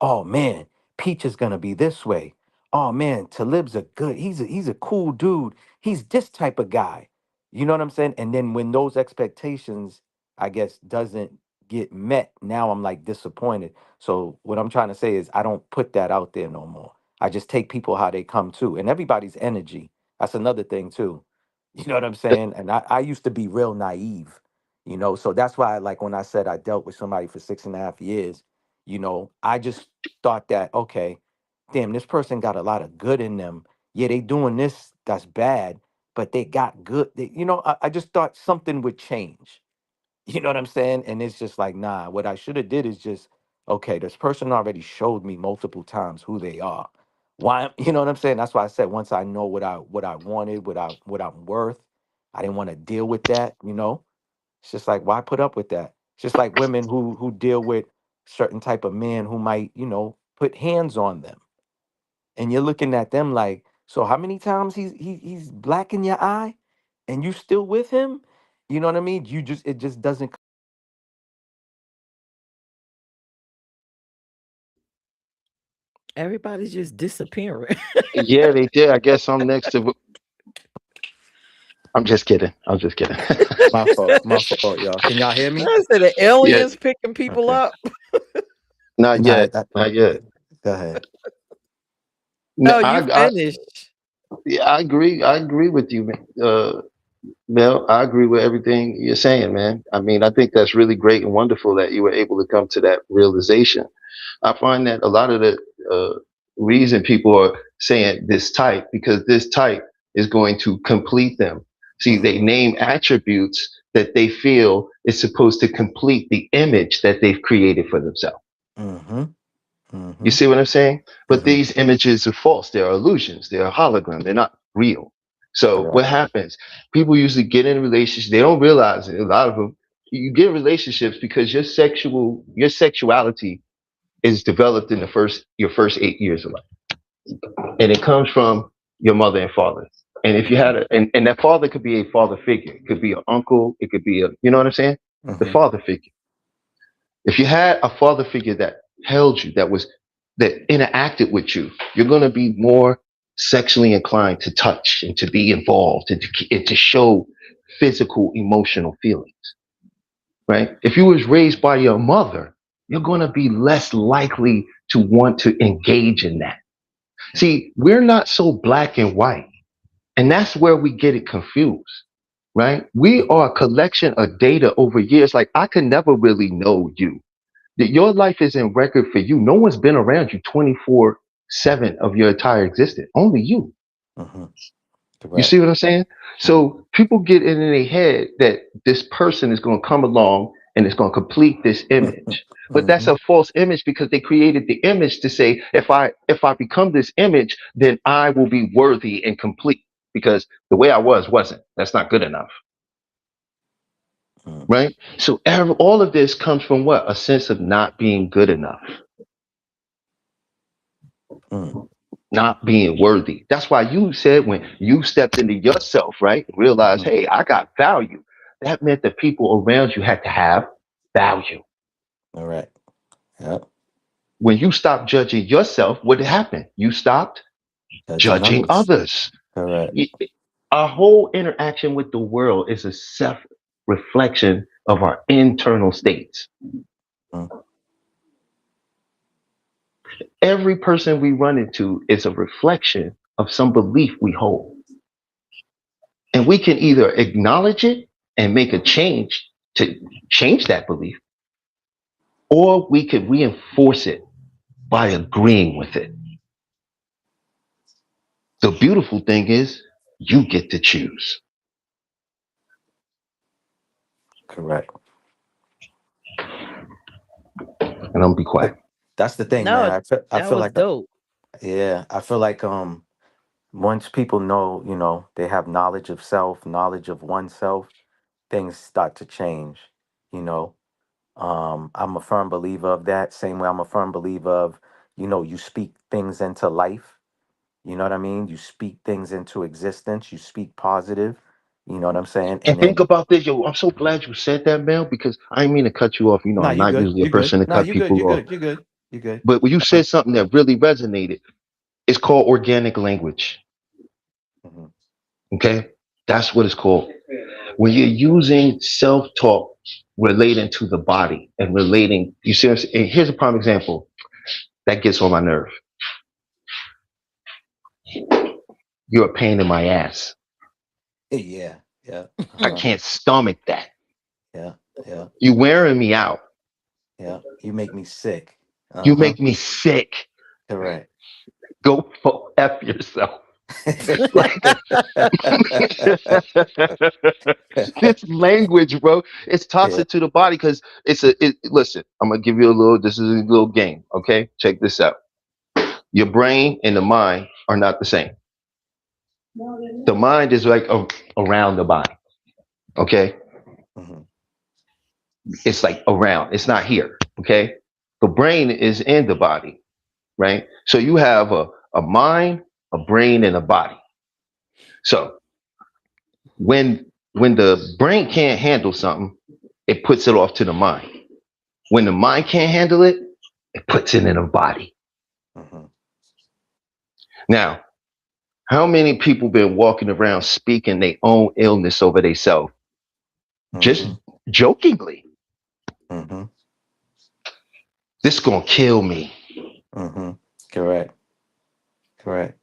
oh man, Peach is gonna be this way. Oh man, Talib's a good, he's a cool dude. He's this type of guy. You know what I'm saying? And then when those expectations, I guess, doesn't get met, now I'm like disappointed. So what I'm trying to say is I don't put that out there no more. I just take people how they come too. And everybody's energy. That's another thing too. You know what I'm saying? And I used to be real naive, so that's why like when I said I dealt with somebody for 6.5 years, I just thought that, okay, damn, this person got a lot of good in them. Yeah, they doing this that's bad, but they got good. I just thought something would change. You know what I'm saying? And it's just like, nah, what I should have did is just, okay, this person already showed me multiple times who they are. Why, you know what I'm saying? That's why I said once I know what I wanted, what I'm worth, I didn't want to deal with that. It's just like, why put up with that? It's just like women who deal with certain type of men who might, put hands on them. And you're looking at them like, so how many times he's black in your eye and you still with him? You know what I mean? It just doesn't. Everybody's just disappearing. Yeah, they did. I guess I'm next to. I'm just kidding. I'm just kidding. My fault, y'all. Can y'all hear me? I said the Yeah, aliens picking people Okay. up. not Nah, yet. Not yet. go ahead. No, Oh, you finished. yeah, I agree. I agree with you, man. Mel, I agree with everything you're saying, man. I mean, I think that's really great and wonderful that you were able to come to that realization. I find that a lot of the reason people are saying this type because this type is going to complete them. See, they name attributes that they feel is supposed to complete the image that they've created for themselves. Mm-hmm. You Mm-hmm. see what I'm saying? But Mm-hmm. these images are false. They're illusions. They're a hologram. They're not real. So Correct. what happens? People usually get in relationships. They don't realize it. A lot of them, you get in relationships because your sexuality is developed in your first 8 years of life, and it comes from your mother and father. And if you Mm-hmm. had and that father could be a father figure. It could be an uncle. It could be you know what I'm saying? The Mm-hmm. father figure. If you had a father figure that held you, that interacted with you, you're going to be more sexually inclined to touch and to be involved and to show physical, emotional feelings. Right? If you was raised by your mother, you're going to be less likely to want to engage in that. See, we're not so black and white, and that's where we get it confused. Right? We are a collection of data over years. Like I could never really know you that your life is in record for you. No one's been around you 24 seventh of your entire existence. Only you. Mm-hmm. You Correct. see what I'm saying? Mm-hmm. So people get it in their head that this person is going to come along and it's going to complete this image. But that's Mm-hmm. a false image because they created the image to say if I become this image, then I will be worthy and complete. Because the way I wasn't. That's not good enough, right? So all of this comes from what? A sense of not being good enough, Mm-hmm. not being worthy. That's why you said when you stepped into yourself, right? Realize, hey, I got value. That meant the people around you had to have value. All right. Yep. When you stopped judging yourself, what happened? You stopped Judging judging others. others. Correct. Y- Our whole interaction with the world is a self reflection of our internal states. Mm. Every person we run into is a reflection of some belief we hold. And we can either acknowledge it and make a change to change that belief, or we could reinforce it by agreeing with it. The beautiful thing is, you get to choose. Correct. And I'm gonna be quiet. But that's the thing, man. No, I that feel was like dope. yeah, I feel like once people know, they have knowledge of self, knowledge of oneself, things start to change, you know. I'm a firm believer of that. Same way I'm a firm believer of, you speak things into life. You know what I mean? You speak things into existence. You speak positive. You know what I'm saying? And And think then, about this, yo. I'm so glad you said that, Mel, because I didn't mean to cut you off. nah, I'm you not good. usually a You good. person to Nah, cut you good. You people off. good. You good. You good. But when you Uh, said something that really resonated, it's called organic language. mhm. Okay? That's what it's called. When you're using self talk relating to the body and relating, you see, and here's a prime example that gets on my nerve. You're a pain in my ass. Yeah. Yeah. I can't stomach that. Yeah. Yeah. You wearing me out. Yeah. You make me sick. You Uh-huh. make me sick. Correct. Go F yourself. Like this language, bro, it's Yeah. toxic to the body because listen, I'm gonna give you this is a little game, okay? Check this out. Your brain and the mind are not the same. The mind is like around the body, okay? Mhm. It's like around, it's not here, okay? The brain is in the body, right? So you have a mind, a brain, and a body. So when the brain can't handle something, it puts it off to the mind. When the mind can't handle it, it puts it in the body. Mhm. Now, how many people been walking around speaking their own illness over themselves, just Mhm. jokingly? Mhm. This gonna kill me, Mhm. Correct. Correct.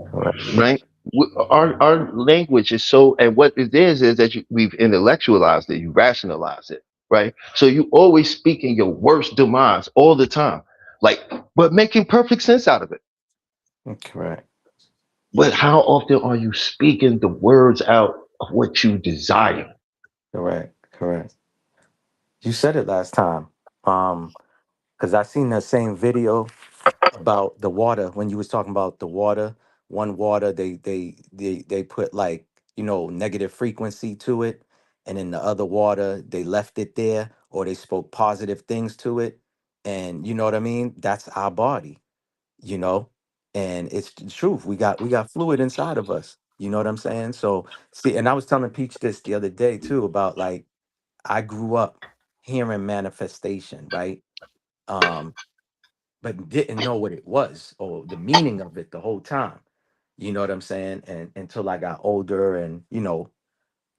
Correct. right? Our language is so, and what it is that we've intellectualized it, you rationalize it, right? So you always speaking your worst demise all the time, like, but making perfect sense out of it. Correct. But how often are you speaking the words out of what you desire? Correct. Correct. You said it last time. Because I seen that same video about the water when you was talking about the water. One water they put like negative frequency to it, and in the other water they left it there or they spoke positive things to it, and you know what I mean. That's our body, you know, and it's the truth. We got fluid inside of us. You know what I'm saying? So see, and I was telling Peach this the other day too about like I grew up hearing manifestation, right? Um, but didn't know what it was or the meaning of it the whole time. You know what I'm saying? And until I got older and,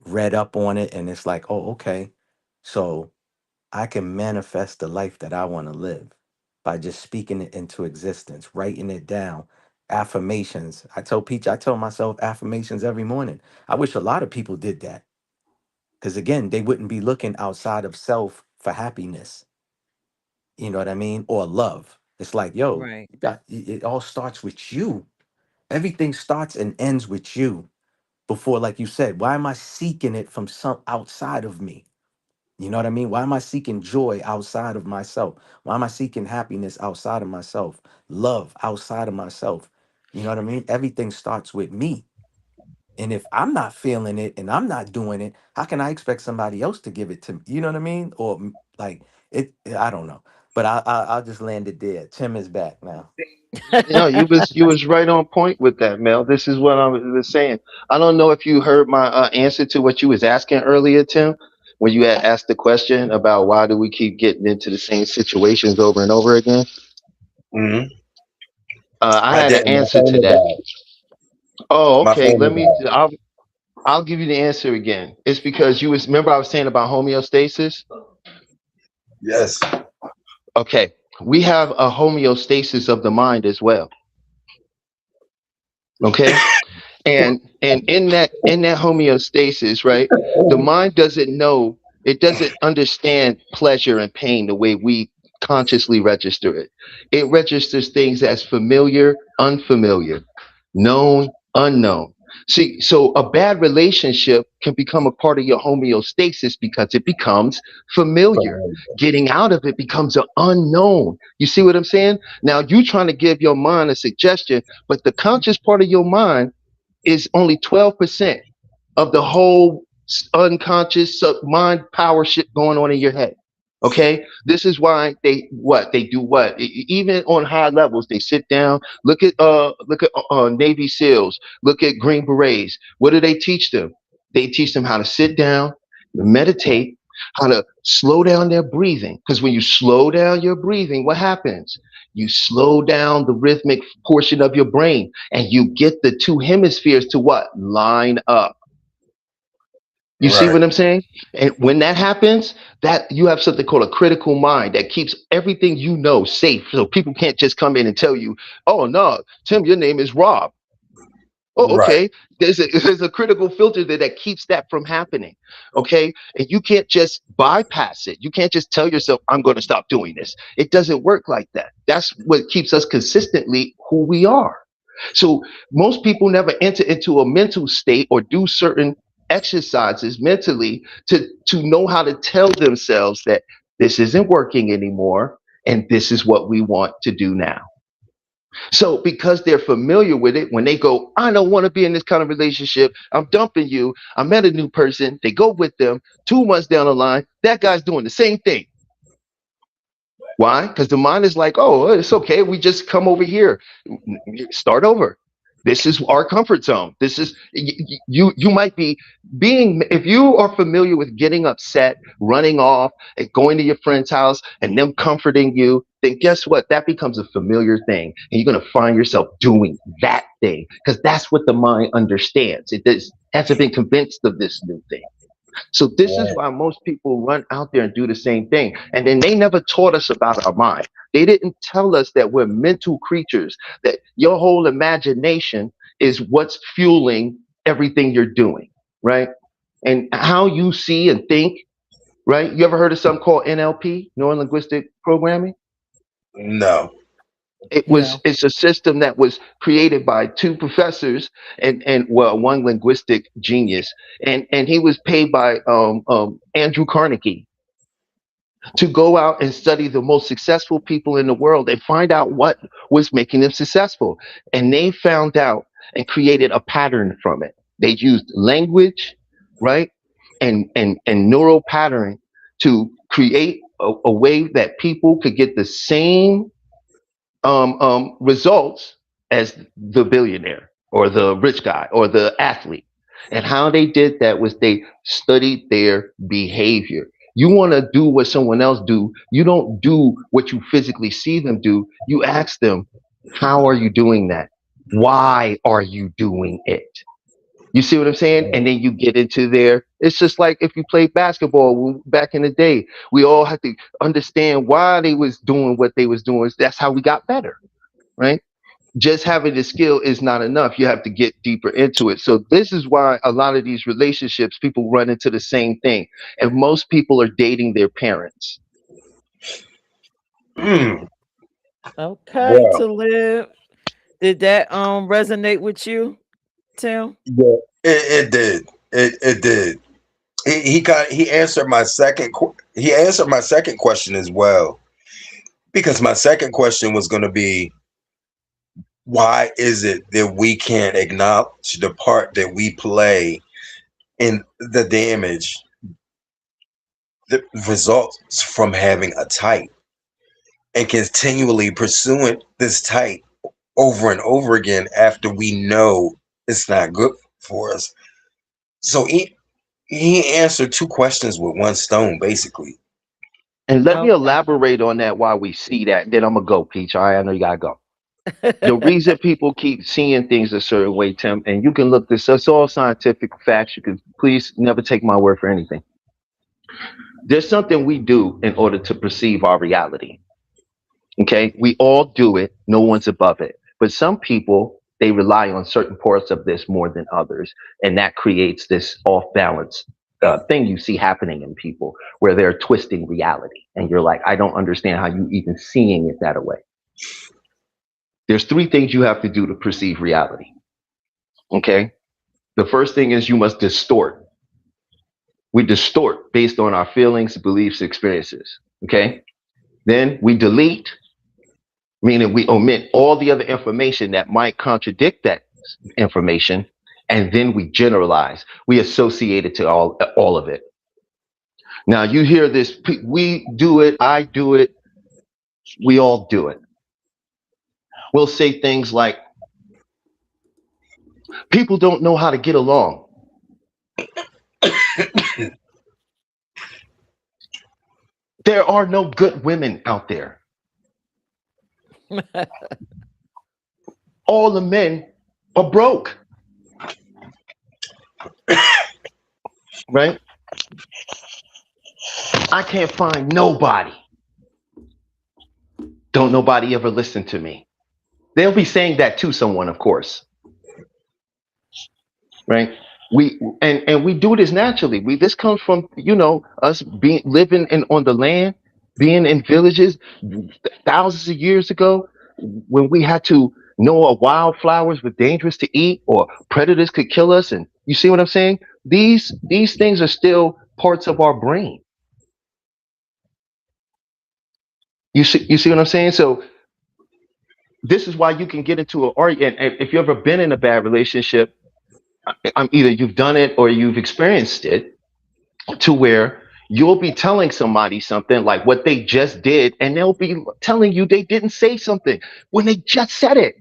read up on it, and it's like, oh, okay. So I can manifest the life that I want to live by just speaking it into existence, writing it down. Affirmations. I tell myself affirmations every morning. I wish a lot of people did that. Because again, they wouldn't be looking outside of self for happiness. You know what I mean? Or love. It's like, yo, Right. it all starts with you. Everything starts and ends with you. Before, like you said, why am I seeking it from some outside of me? You know what I mean? Why am I seeking joy outside of myself? Why am I seeking happiness outside of myself? Love outside of myself? You know what I mean? Everything starts with me. And if I'm not feeling it and I'm not doing it, how can I expect somebody else to give it to me? You know what I mean? Or like it, I don't know. But I'll just land it there. Tim is back now. No, you was right on point with that, Mel. This is what I was saying. I don't know if you heard my answer to what you was asking earlier, Tim, when you had asked the question about why do we keep getting into the same situations over and over again. Hmm. I I had an didn't. My answer phone to was that. out. Oh, My okay. phone was out. I'll give you the answer again. It's because you was remember I was saying about homeostasis. Yes. Okay, we have a homeostasis of the mind as well. Okay, and in that homeostasis, right, the mind doesn't know, it doesn't understand pleasure and pain the way we consciously register it. It registers things as familiar, unfamiliar, known, unknown. See, so a bad relationship can become a part of your homeostasis because it becomes familiar. Getting out of it becomes an unknown. You see what I'm saying? Now you trying to give your mind a suggestion, but the conscious part of your mind is only 12% of the whole unconscious mind power shit going on in your head. Okay, this is why they do what even on high levels they sit down. Look at Navy SEALs. Look at Green Berets. What do they teach them? They teach them how to sit down, meditate, how to slow down their breathing. Because when you slow down your breathing, what happens? You slow down the rhythmic portion of your brain and you get the two hemispheres to what? Line up. You see Right. what I'm saying? And when that happens, that you have something called a critical mind that keeps everything you know safe. So people can't just come in and tell you, "Oh no, Tim, your name is Rob." Oh, Right. okay. There's a critical filter there that keeps that from happening. Okay. And you can't just bypass it. You can't just tell yourself, I'm going to stop doing this. It doesn't work like that. That's what keeps us consistently who we are. So most people never enter into a mental state or do certain exercises mentally to know how to tell themselves that this isn't working anymore and this is what we want to do now. So because they're familiar with it, when they go, I don't want to be in this kind of relationship. I'm dumping you. I met a new person. They go with them. 2 months down the line, that guy's doing the same thing. Why? Because the mind is like, oh, it's okay. We just come over here, start over. This is our comfort zone. This is you. You might be being if you are familiar with getting upset, running off, and going to your friend's house, and them comforting you. Then guess what? That becomes a familiar thing, and you're gonna find yourself doing that thing because that's what the mind understands. Hasn't been convinced of this new thing. So this is Right. why most people run out there and do the same thing. And then they never taught us about our mind. They didn't tell us that we're mental creatures, that your whole imagination is what's fueling everything you're doing, right? And how you see and think, right? You ever heard of something called NLP, neuro linguistic programming? No. No. It's a system that was created by two professors and well one linguistic genius and he was paid by Andrew Carnegie to go out and study the most successful people in the world and find out what was making them successful, and they found out and created a pattern from it. They used language, right, and neural pattern to create a way that people could get the same results as the billionaire or the rich guy or the athlete. And how they did that was they studied their behavior. You want to do what someone else do. You don't do what you physically see them do. You ask them, how are you doing that? Why are you doing it? You see what I'm saying? And then you get into there. It's just like if you played basketball back in the day. We all had to understand why they was doing what they was doing. That's how we got better, right? Just having the skill is not enough. You have to get deeper into it. So this is why a lot of these relationships, people run into the same thing. And most people are dating their parents. Mm. Okay, Well, to live. Did that resonate with you, Tim? yeah, it did. It did. He answered my he answered my second question as well, because my second question was going to be, why is it that we can't acknowledge the part that we play in the damage that results from having a type, and continually pursuing this type over and over again after we know it's not good for us. So he answered two questions with one stone, basically. And let me Okay. elaborate on that while we see that. Then I'm gonna go, Peach. All right, I know you gotta go. The reason people keep seeing things a certain way, Tim, and you can look this. It's all scientific facts. You can please never take my word for anything. There's something we do in order to perceive our reality. Okay, we all do it. No one's above it. But some people they rely on certain parts of this more than others, and that creates this off balance thing you see happening in people where they're twisting reality, and you're like, I don't understand how you even seeing it that way. There's three things you have to do to perceive reality. Okay, the first thing is you must distort. We distort based on our feelings, beliefs, experiences. Okay, then we delete, meaning we omit all the other information that might contradict that information, and then we generalize. We associate it to all of it. Now you hear this: we do it, I do it, we all do it. We'll say things like, "People don't know how to get along." There are no good women out there. All the men are broke. Right? I can't find nobody. Don't nobody ever listen to me. They'll be saying that to someone, of course. Right? And we do this naturally. This comes from, us being living on the land, being in villages thousands of years ago, when we had to know wildflowers were dangerous to eat or predators could kill us. And you see what I'm saying? These things are still parts of our brain. You see what I'm saying? So this is why you can get into an argument. And if you've ever been in a bad relationship, either you've done it or you've experienced it, to where you'll be telling somebody something like what they just did, and they'll be telling you they didn't say something when they just said it.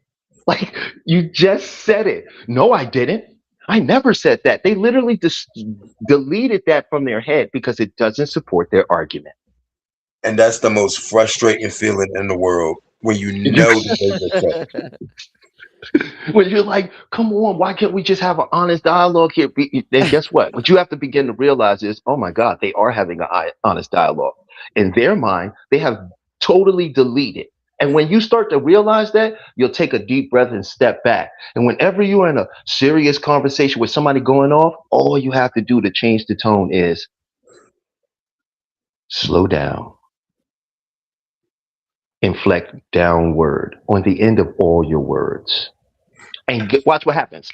Like, you just said it. No, I didn't. I never said that. They literally just deleted that from their head because it doesn't support their argument. And that's the most frustrating feeling in the world, when you know that they just said. When you're like, come on, why can't we just have an honest dialogue here? Then guess what? What you have to begin to realize is, oh my God, they are having an honest dialogue. In their mind, they have totally deleted. And when you start to realize that, you'll take a deep breath and step back. And whenever you're in a serious conversation with somebody going off, all you have to do to change the tone is slow down, inflect downward on the end of all your words, and watch what happens.